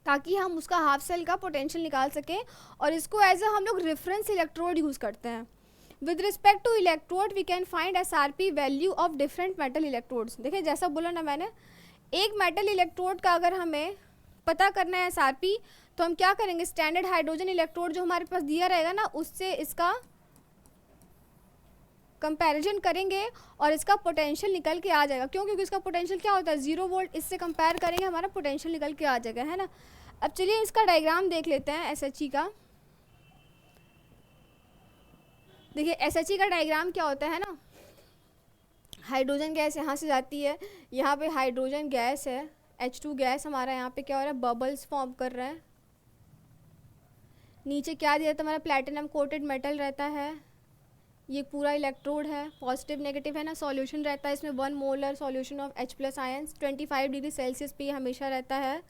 S1: ताकि हम उसका हाफ सेल का पोटेंशियल निकाल सकें, और इसको एज अ हम लोग रेफरेंस इलेक्ट्रोड यूज़ करते हैं। With respect to electrode we can find SRP value of different metal electrodes. देखिए जैसा बोला ना मैंने, एक मेटल इलेक्ट्रोड का अगर हमें पता करना है SRP, तो हम क्या करेंगे, स्टैंडर्ड हाइड्रोजन इलेक्ट्रोड जो हमारे पास दिया रहेगा ना, उससे इसका कंपैरिजन करेंगे और इसका पोटेंशियल निकल के आ जाएगा। क्यों? क्योंकि इसका पोटेंशियल क्या होता है 0 वोल्ट, इससे कंपेयर करेंगे हमारा पोटेंशियल निकल के आ जाएगा, है ना। अब चलिए इसका डायग्राम देख लेते हैं SHE का। देखिए SHE का डायग्राम क्या होता है ना, हाइड्रोजन गैस यहाँ से जाती है, यहाँ पे हाइड्रोजन गैस है, H2 गैस हमारा यहाँ पे क्या हो रहा है, बबल्स फॉर्म कर रहा है। नीचे क्या दिया था हमारा, प्लैटिनम कोटेड मेटल रहता है, ये पूरा इलेक्ट्रोड है, पॉजिटिव नेगेटिव है ना। सॉल्यूशन रहता है इसमें 1 molar solution of H+ ions, 25 degree Celsius पे हमेशा रहता है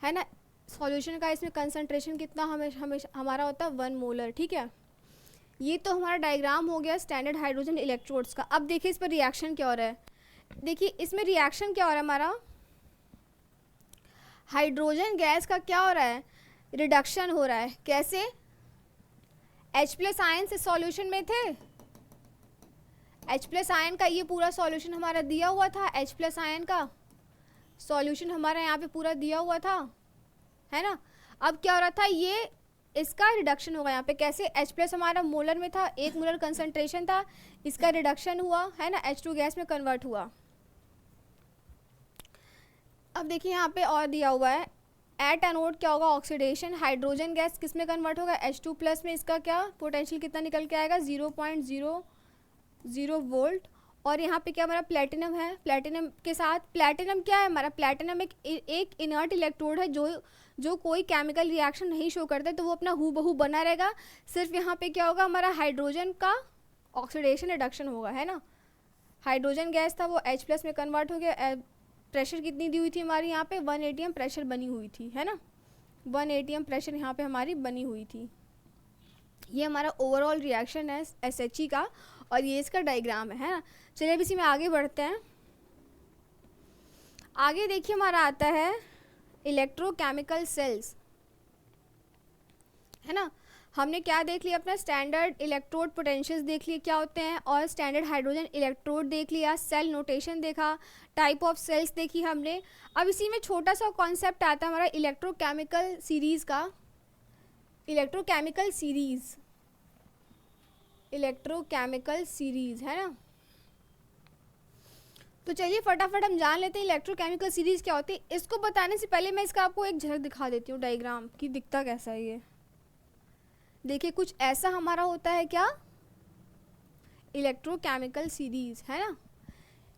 S1: ना। सॉल्यूशन का इसमें कंसंट्रेशन कितना हमेशा हमारा होता है 1 मोलर, ठीक है। ये तो हमारा डायग्राम हो गया स्टैंडर्ड हाइड्रोजन इलेक्ट्रोड्स का। अब देखिए इस पर रिएक्शन क्या हो रहा है, देखिए इसमें रिएक्शन क्या हो रहा है, हमारा हाइड्रोजन गैस का क्या हो रहा है, रिडक्शन हो रहा है। कैसे, H+ आयन इस सॉल्यूशन में थे, H+ आयन का ये पूरा सॉल्यूशन हमारा दिया हुआ था, H+ आयन का सॉल्यूशन हमारा यहाँ पे पूरा दिया हुआ था, है ना। अब क्या हो रहा था, ये इसका रिडक्शन होगा यहाँ पे। कैसे, H+ हमारा मोलर में था, 1 मोलर कंसंट्रेशन था, इसका रिडक्शन हुआ, है ना, H2 गैस में कन्वर्ट हुआ। अब देखिए यहाँ पे और दिया हुआ है, एट एनोड क्या होगा, ऑक्सीडेशन, हाइड्रोजन गैस किस में कन्वर्ट होगा, H2+ में। इसका क्या पोटेंशियल कितना निकल के आएगा, 0.00 वोल्ट। और यहाँ पे क्या हमारा प्लेटिनम है, प्लेटिनम के साथ, प्लेटिनम क्या है हमारा, प्लेटिनम एक इनर्ट इलेक्ट्रोड है जो कोई केमिकल रिएक्शन नहीं शो करता है, तो वो अपना हूबहू बना रहेगा। सिर्फ यहाँ पे क्या होगा, हमारा हाइड्रोजन का ऑक्सीडेशन रिडक्शन होगा, है ना। हाइड्रोजन गैस था वो H+ में कन्वर्ट हो गया। प्रेशर कितनी दी हुई थी हमारी यहाँ पे, 1 atm प्रेशर बनी हुई थी, है ना, 1 atm प्रेशर यहाँ पे हमारी बनी हुई थी। ये हमारा ओवरऑल रिएक्शन है SHE का, और ये इसका डायग्राम है ना। चलिए अब इसी में आगे बढ़ते हैं। आगे देखिए हमारा आता है इलेक्ट्रोकेमिकल सेल्स, है ना। हमने क्या देख लिया, अपना स्टैंडर्ड इलेक्ट्रोड पोटेंशियल्स देख लिए क्या होते हैं, और स्टैंडर्ड हाइड्रोजन इलेक्ट्रोड देख लिया, सेल नोटेशन देखा, टाइप ऑफ सेल्स देखी हमने। अब इसी में छोटा सा कॉन्सेप्ट आता है हमारा इलेक्ट्रोकेमिकल सीरीज़ का, इलेक्ट्रोकेमिकल सीरीज़, है ना। तो चलिए फटाफट हम जान लेते हैं इलेक्ट्रोकेमिकल सीरीज़ क्या होती है। इसको बताने से पहले मैं इसका आपको एक झलक दिखा देती हूँ डायग्राम की, दिखता कैसा है ये। देखिए कुछ ऐसा हमारा होता है क्या, इलेक्ट्रोकेमिकल सीरीज़, है ना।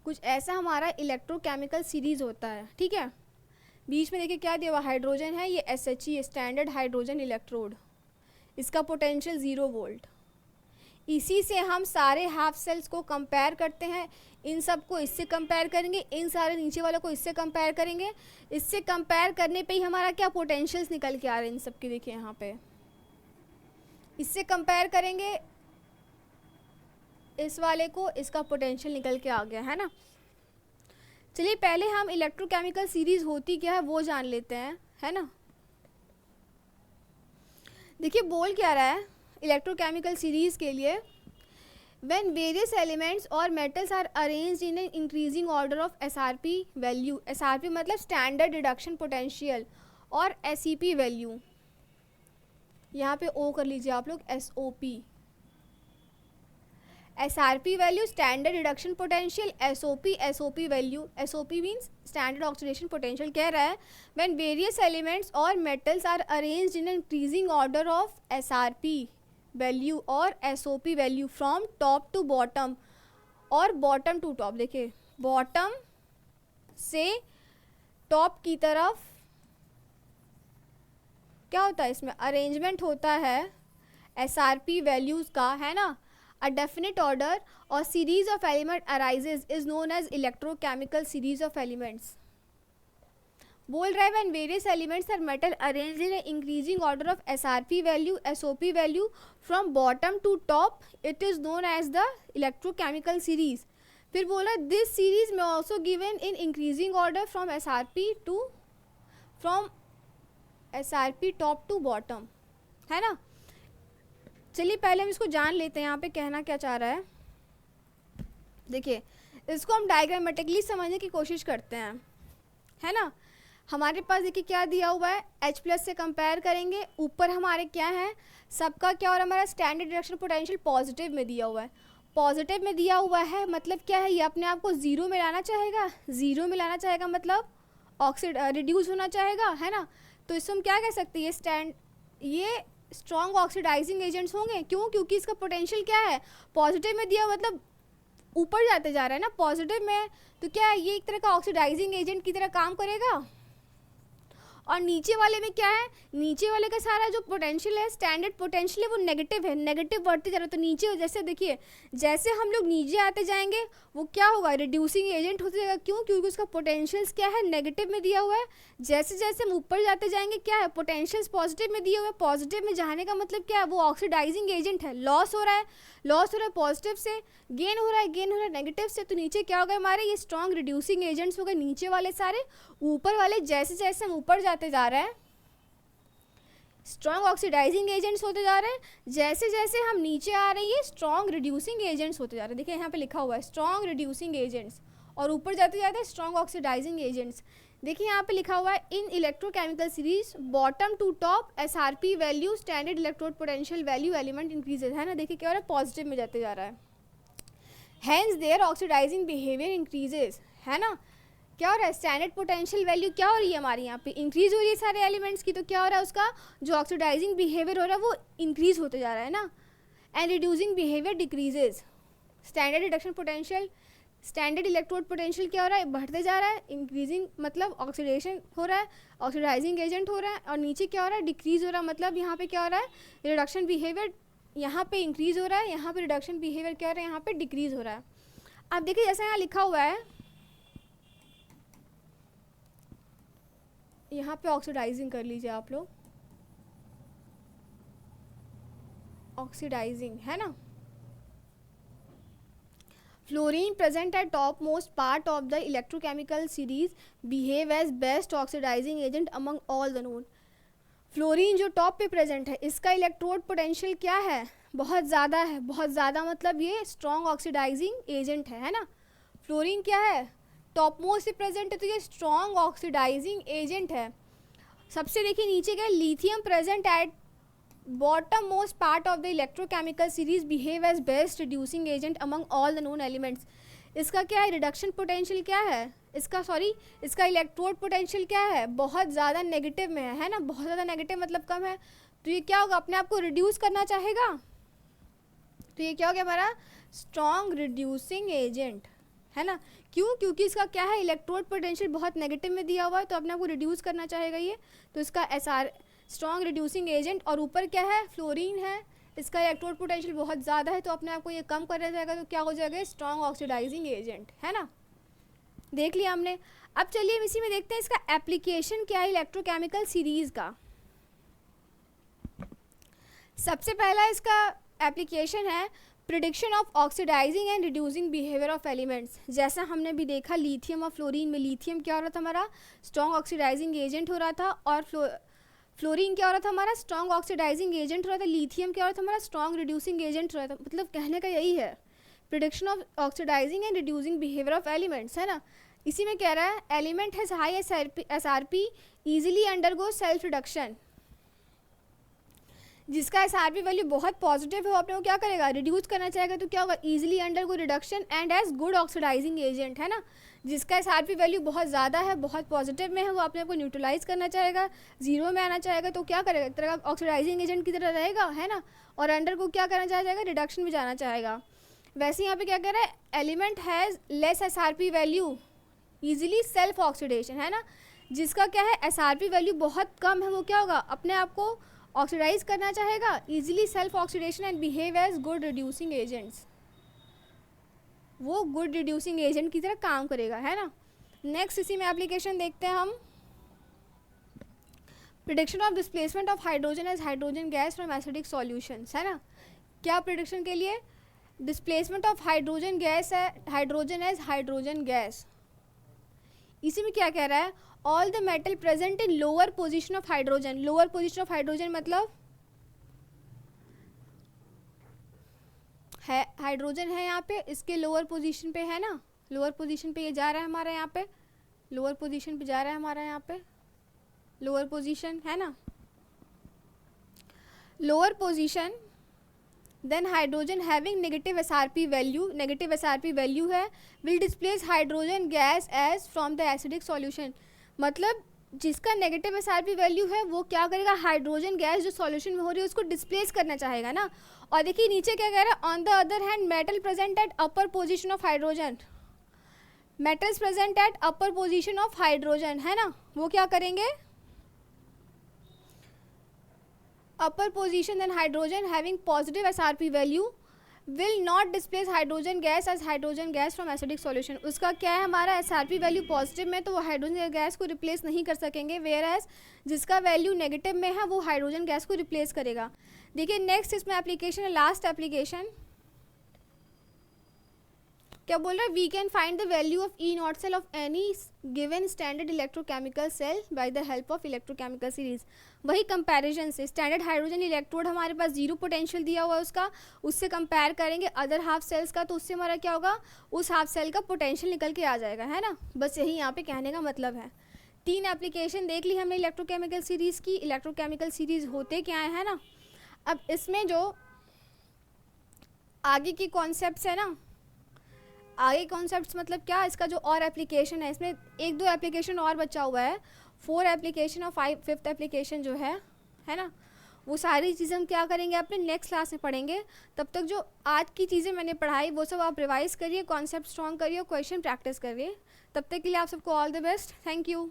S1: कुछ ऐसा हमारा इलेक्ट्रोकेमिकल सीरीज़ होता है, ठीक है। बीच में देखिए क्या दिया हुआ, हाइड्रोजन है, ये SHE स्टैंडर्ड हाइड्रोजन इलेक्ट्रोड, इसका पोटेंशियल 0 वोल्ट। इसी से हम सारे हाफ सेल्स को कंपेयर करते हैं, इन सब को इससे कंपेयर करेंगे, इन सारे नीचे वालों को इससे कंपेयर करेंगे। इससे कंपेयर करने पे ही हमारा क्या पोटेंशियल्स निकल के आ रहे हैं इन सब के, देखिए यहाँ पे इससे कंपेयर करेंगे इस वाले को, इसका पोटेंशियल निकल के आ गया है ना। चलिए पहले हम इलेक्ट्रोकेमिकल सीरीज होती क्या है वो जान लेते हैं, है ना। देखिए बोल क्या रहा है इलेक्ट्रोकेमिकल सीरीज के लिए, when various elements or metals are arranged in an increasing order of SRP value, SRP मतलब standard reduction potential, और SEP value, यहाँ पे O कर लीजिए आप लोग, SOP, SRP value standard reduction potential, SOP value, SOP means standard oxidation potential। कह रहा है when various elements or metals are arranged in an increasing order of SRP value और SOP value from top to bottom और bottom to top. देखिए bottom से top की तरफ क्या होता है, इसमें अरेंजमेंट होता है SRP वैल्यूज़ का, है ना। अ डेफिनेट ऑर्डर और series of element arises is known as electrochemical series of elements. बोल रहा है when various elements are metal arranged in an increasing order of SRP value, SOP value from bottom to top, it is known as the electrochemical series। फिर बोला this series may also given in increasing order from SRP top to bottom, है ना। चलिए पहले हम इसको जान लेते हैं यहाँ पे कहना क्या चाह रहा है। देखिए इसको हम डायग्रामेटिकली समझने की कोशिश करते हैं, है ना। हमारे पास देखिए क्या दिया हुआ है, H+ से कंपेयर करेंगे, ऊपर हमारे क्या है सबका क्या, और हमारा स्टैंडर्ड रिडक्शन पोटेंशियल पॉजिटिव में दिया हुआ है। पॉजिटिव में दिया हुआ है मतलब क्या है, ये अपने आप को ज़ीरो में लाना चाहेगा, ज़ीरो में लाना चाहेगा मतलब रिड्यूस होना चाहेगा, है ना। तो इसको हम क्या कह सकते हैं, ये स्ट्रॉन्ग ऑक्सीडाइजिंग एजेंट्स होंगे। क्यों, क्योंकि इसका पोटेंशियल क्या है पॉजिटिव में दिया हुआ, मतलब ऊपर जाते जा रहा है ना पॉजिटिव में, तो क्या है ये एक तरह का ऑक्सीडाइजिंग एजेंट की तरह काम करेगा। और नीचे वाले में क्या है, नीचे वाले का सारा जो पोटेंशियल है स्टैंडर्ड पोटेंशियल है वो नेगेटिव है, नेगेटिव बढ़ते जा रहा है। तो नीचे जैसे देखिए जैसे हम लोग नीचे आते जाएंगे वो क्या होगा, रिड्यूसिंग एजेंट होते जाएगा। क्यों, क्योंकि उसका पोटेंशियल्स क्या है नेगेटिव में दिया हुआ है। जैसे जैसे हम ऊपर जाते जाएंगे क्या है पोटेंशियल्स पॉजिटिव में दिया हुआ है। पॉजिटिव में जाने का मतलब क्या है, वो ऑक्सीडाइजिंग एजेंट है, लॉस हो रहा है, लॉस हो रहा है पॉजिटिव से, गेन हो रहा है, गेन हो रहा है नेगेटिव से। तो नीचे क्या हो गए हमारे, ये स्ट्रॉन्ग रिड्यूसिंग एजेंट्स हो गए नीचे वाले सारे। ऊपर वाले जैसे जैसे हम ऊपर जाते जा रहे हैं स्ट्रॉन्ग ऑक्सीडाइजिंग एजेंट्स होते जा रहे हैं, जैसे जैसे हम नीचे आ रहे हैं ये स्ट्रॉन्ग रिड्यूसिंग एजेंट्स होते जा रहे हैं। देखिए यहाँ पे लिखा हुआ है स्ट्रॉन्ग रिड्यूसिंग एजेंट्स, और ऊपर जाते जाते हैं स्ट्रॉन्ग ऑक्सीडाइजिंग एजेंट्स। देखिए यहाँ पे लिखा हुआ है in electrochemical series bottom to top SRP value standard electrode potential value element increases, है ना। देखिए क्या हो रहा है पॉजिटिव में जाते जा रहा है, hence their oxidising behaviour increases, है ना। क्या हो रहा है स्टैंडर्ड पोटेंशियल वैल्यू क्या हो रही है हमारी यहाँ पे इंक्रीज हो रही है सारे एलिमेंट्स की। तो क्या हो रहा है उसका जो ऑक्सीडाइजिंग बिहेवियर हो रहा है वो इंक्रीज होते जा रहा है ना। And reducing behaviour decreases, standard reduction potential standard electrode potential क्या हो रहा है बढ़ते जा रहा है, इंक्रीजिंग मतलब ऑक्सीडेशन हो रहा है, ऑक्सीडाइजिंग एजेंट हो रहा है। और नीचे क्या हो रहा है डिक्रीज हो रहा है, मतलब यहाँ पे क्या हो रहा है रिडक्शन बिहेवियर यहाँ पे इंक्रीज हो रहा है, यहाँ पे रिडक्शन बिहेवियर क्या हो रहा है यहाँ पे डिक्रीज हो रहा है। अब देखिए जैसा यहाँ लिखा हुआ है यहाँ पे ऑक्सीडाइजिंग कर लीजिए आप लोग, ऑक्सीडाइजिंग है ना। Fluorine present at top most part of the electrochemical series behave as best oxidising agent among all the known. Fluorine जो टॉप पे प्रेजेंट है इसका इलेक्ट्रोड पोटेंशियल क्या है बहुत ज़्यादा है, बहुत ज़्यादा मतलब ये स्ट्रॉन्ग ऑक्सीडाइजिंग एजेंट है ना। फ्लोरीन क्या है टॉप मोस्ट पे प्रेजेंट है तो ये स्ट्रॉन्ग ऑक्सीडाइजिंग एजेंट है। सबसे देखिए नीचे क्या lithium present at bottom most part of the electrochemical series behave as best reducing agent among all the known elements. इसका क्या है रिडक्शन पोटेंशियल क्या है इसका इलेक्ट्रोड पोटेंशियल क्या है बहुत ज़्यादा नेगेटिव में है ना, बहुत ज़्यादा नेगेटिव मतलब कम है। तो ये क्या होगा अपने आप को रिड्यूस करना चाहेगा, तो ये क्या हो गया हमारा स्ट्रॉन्ग रिड्यूसिंग एजेंट है ना। क्यों, क्योंकि इसका क्या है इलेक्ट्रोड पोटेंशियल बहुत नेगेटिव में दिया हुआ है तो अपने आप को रिड्यूस करना चाहेगा ये, तो इसका SR स्ट्रॉन्ग रिड्यूसिंग एजेंट। और ऊपर क्या है फ्लोरीन है इसका इलेक्ट्रोड पोटेंशियल बहुत ज़्यादा है तो अपने आप को ये कम करना जाएगा तो क्या हो जाएगा, स्ट्रॉन्ग ऑक्सीडाइजिंग एजेंट, है ना। देख लिया हमने। अब चलिए हम इसी में देखते हैं इसका एप्लीकेशन क्या है इलेक्ट्रोकेमिकल सीरीज़ का। सबसे पहला इसका एप्लीकेशन है prediction of oxidising and reducing behaviour of elements. जैसा हमने भी देखा लिथियम और फ्लोरीन में, लिथियम क्या हो रहा था हमारा, स्ट्रॉन्ग ऑक्सीडाइजिंग एजेंट हो रहा था, और फ्लोरीन क्या हो रहा था हमारा, स्ट्रॉन्ग ऑक्सीडाइजिंग एजेंट हो रहा था, लिथियम क्या हो रहा था हमारा, स्ट्रॉन्ग रिड्यूसिंग एजेंट हो रहा था। मतलब कहने का यही है, prediction of oxidising and reducing behaviour of elements, है ना। इसी में कह रहा है element has high SRP easily undergo self reduction. जिसका SRP वैल्यू बहुत पॉजिटिव है वो अपने को क्या करेगा, रिड्यूस करना चाहेगा तो क्या होगा, easily undergo reduction and as good oxidising agent, है ना। जिसका SRP वैल्यू बहुत ज़्यादा है, बहुत पॉजिटिव में है, वो अपने आप को न्यूट्रलाइज करना चाहेगा, जीरो में आना चाहेगा तो क्या करेगा, एक तरह का ऑक्सीडाइजिंग एजेंट की तरह रहेगा, है ना। और अंडर को क्या करना चाहेगा, रिडक्शन में जाना चाहेगा। वैसे यहाँ पे क्या कह रहा है, element has less SRP value easily self oxidation, है ना। जिसका क्या है SRP वैल्यू बहुत कम है वो क्या होगा, अपने आप को ऑक्सीडाइज करना चाहेगा, easily self oxidation and behave as good reducing agents. वो गुड रिड्यूसिंग एजेंट की तरह काम करेगा, है ना। नेक्स्ट इसी में एप्लीकेशन देखते हैं हम, prediction of displacement of hydrogen as hydrogen gas from acidic solutions, है ना। क्या प्रिडिक्शन के लिए, डिस्प्लेसमेंट ऑफ हाइड्रोजन गैस है, हाइड्रोजन एज हाइड्रोजन गैस। इसी में क्या कह रहा है, all the metal present in lower position of hydrogen. Lower position of hydrogen मतलब है हाइड्रोजन है यहाँ पे, इसके लोअर पोजीशन पे है ना, लोअर पोजीशन पे ये जा रहा है हमारा यहाँ पे, लोअर पोजीशन पे जा रहा है हमारा यहाँ पे, लोअर पोजीशन है ना, lower position. Then hydrogen having negative SRP value, negative SRP value है, will displace hydrogen gas as from the acidic solution. मतलब जिसका नेगेटिव SRP वैल्यू है वो क्या करेगा, हाइड्रोजन गैस जो सॉल्यूशन में हो रही है उसको डिस्प्लेस करना चाहेगा ना। और देखिए नीचे क्या कह रहा है, on the other hand metal present at upper position of hydrogen, metals present at upper position of hydrogen, है ना, वो क्या करेंगे, upper position than hydrogen having positive SRP value will not displace hydrogen gas as hydrogen gas from acidic solution। उसका क्या है, हमारा SRP value positive में तो वो हाइड्रोजन गैस को रिप्लेस नहीं कर सकेंगे, वेयर एज जिसका वैल्यू नेगेटिव में है वो हाइड्रोजन गैस को रिप्लेस करेगा। देखिए नेक्स्ट इसमें एप्लीकेशन है, लास्ट एप्लीकेशन क्या बोल रहा है, we can find the value of E naught cell of any given standard electrochemical cell by the help of electrochemical series. वही कंपैरिजन से स्टैंडर्ड हाइड्रोजन इलेक्ट्रोड हमारे पास जीरो पोटेंशियल दिया हुआ है उसका, उससे कंपेयर करेंगे अदर हाफ सेल्स का तो उससे हमारा क्या होगा, उस हाफ सेल का पोटेंशियल निकल के आ जाएगा, है ना। बस यही यहाँ पे कहने का मतलब है। 3 एप्लीकेशन देख ली हमने इलेक्ट्रोकेमिकल सीरीज़ की। इलेक्ट्रोकेमिकल सीरीज़ होते क्या है ना। अब इसमें जो आगे की कॉन्सेप्ट्स है ना, आगे कॉन्सेप्ट्स मतलब क्या, इसका जो और एप्लीकेशन है इसमें 1-2 एप्लीकेशन और बचा हुआ है, 4 एप्लीकेशन और 5th एप्लीकेशन जो है ना, वो सारी चीज़ें हम क्या करेंगे अपने नेक्स्ट क्लास में पढ़ेंगे। तब तक जो आज की चीज़ें मैंने पढ़ाई वो सब आप रिवाइज करिए, कॉन्सेप्ट स्ट्रॉन्ग करिए, क्वेश्चन प्रैक्टिस करिए। तब तक के लिए आप सबको all the best, thank you.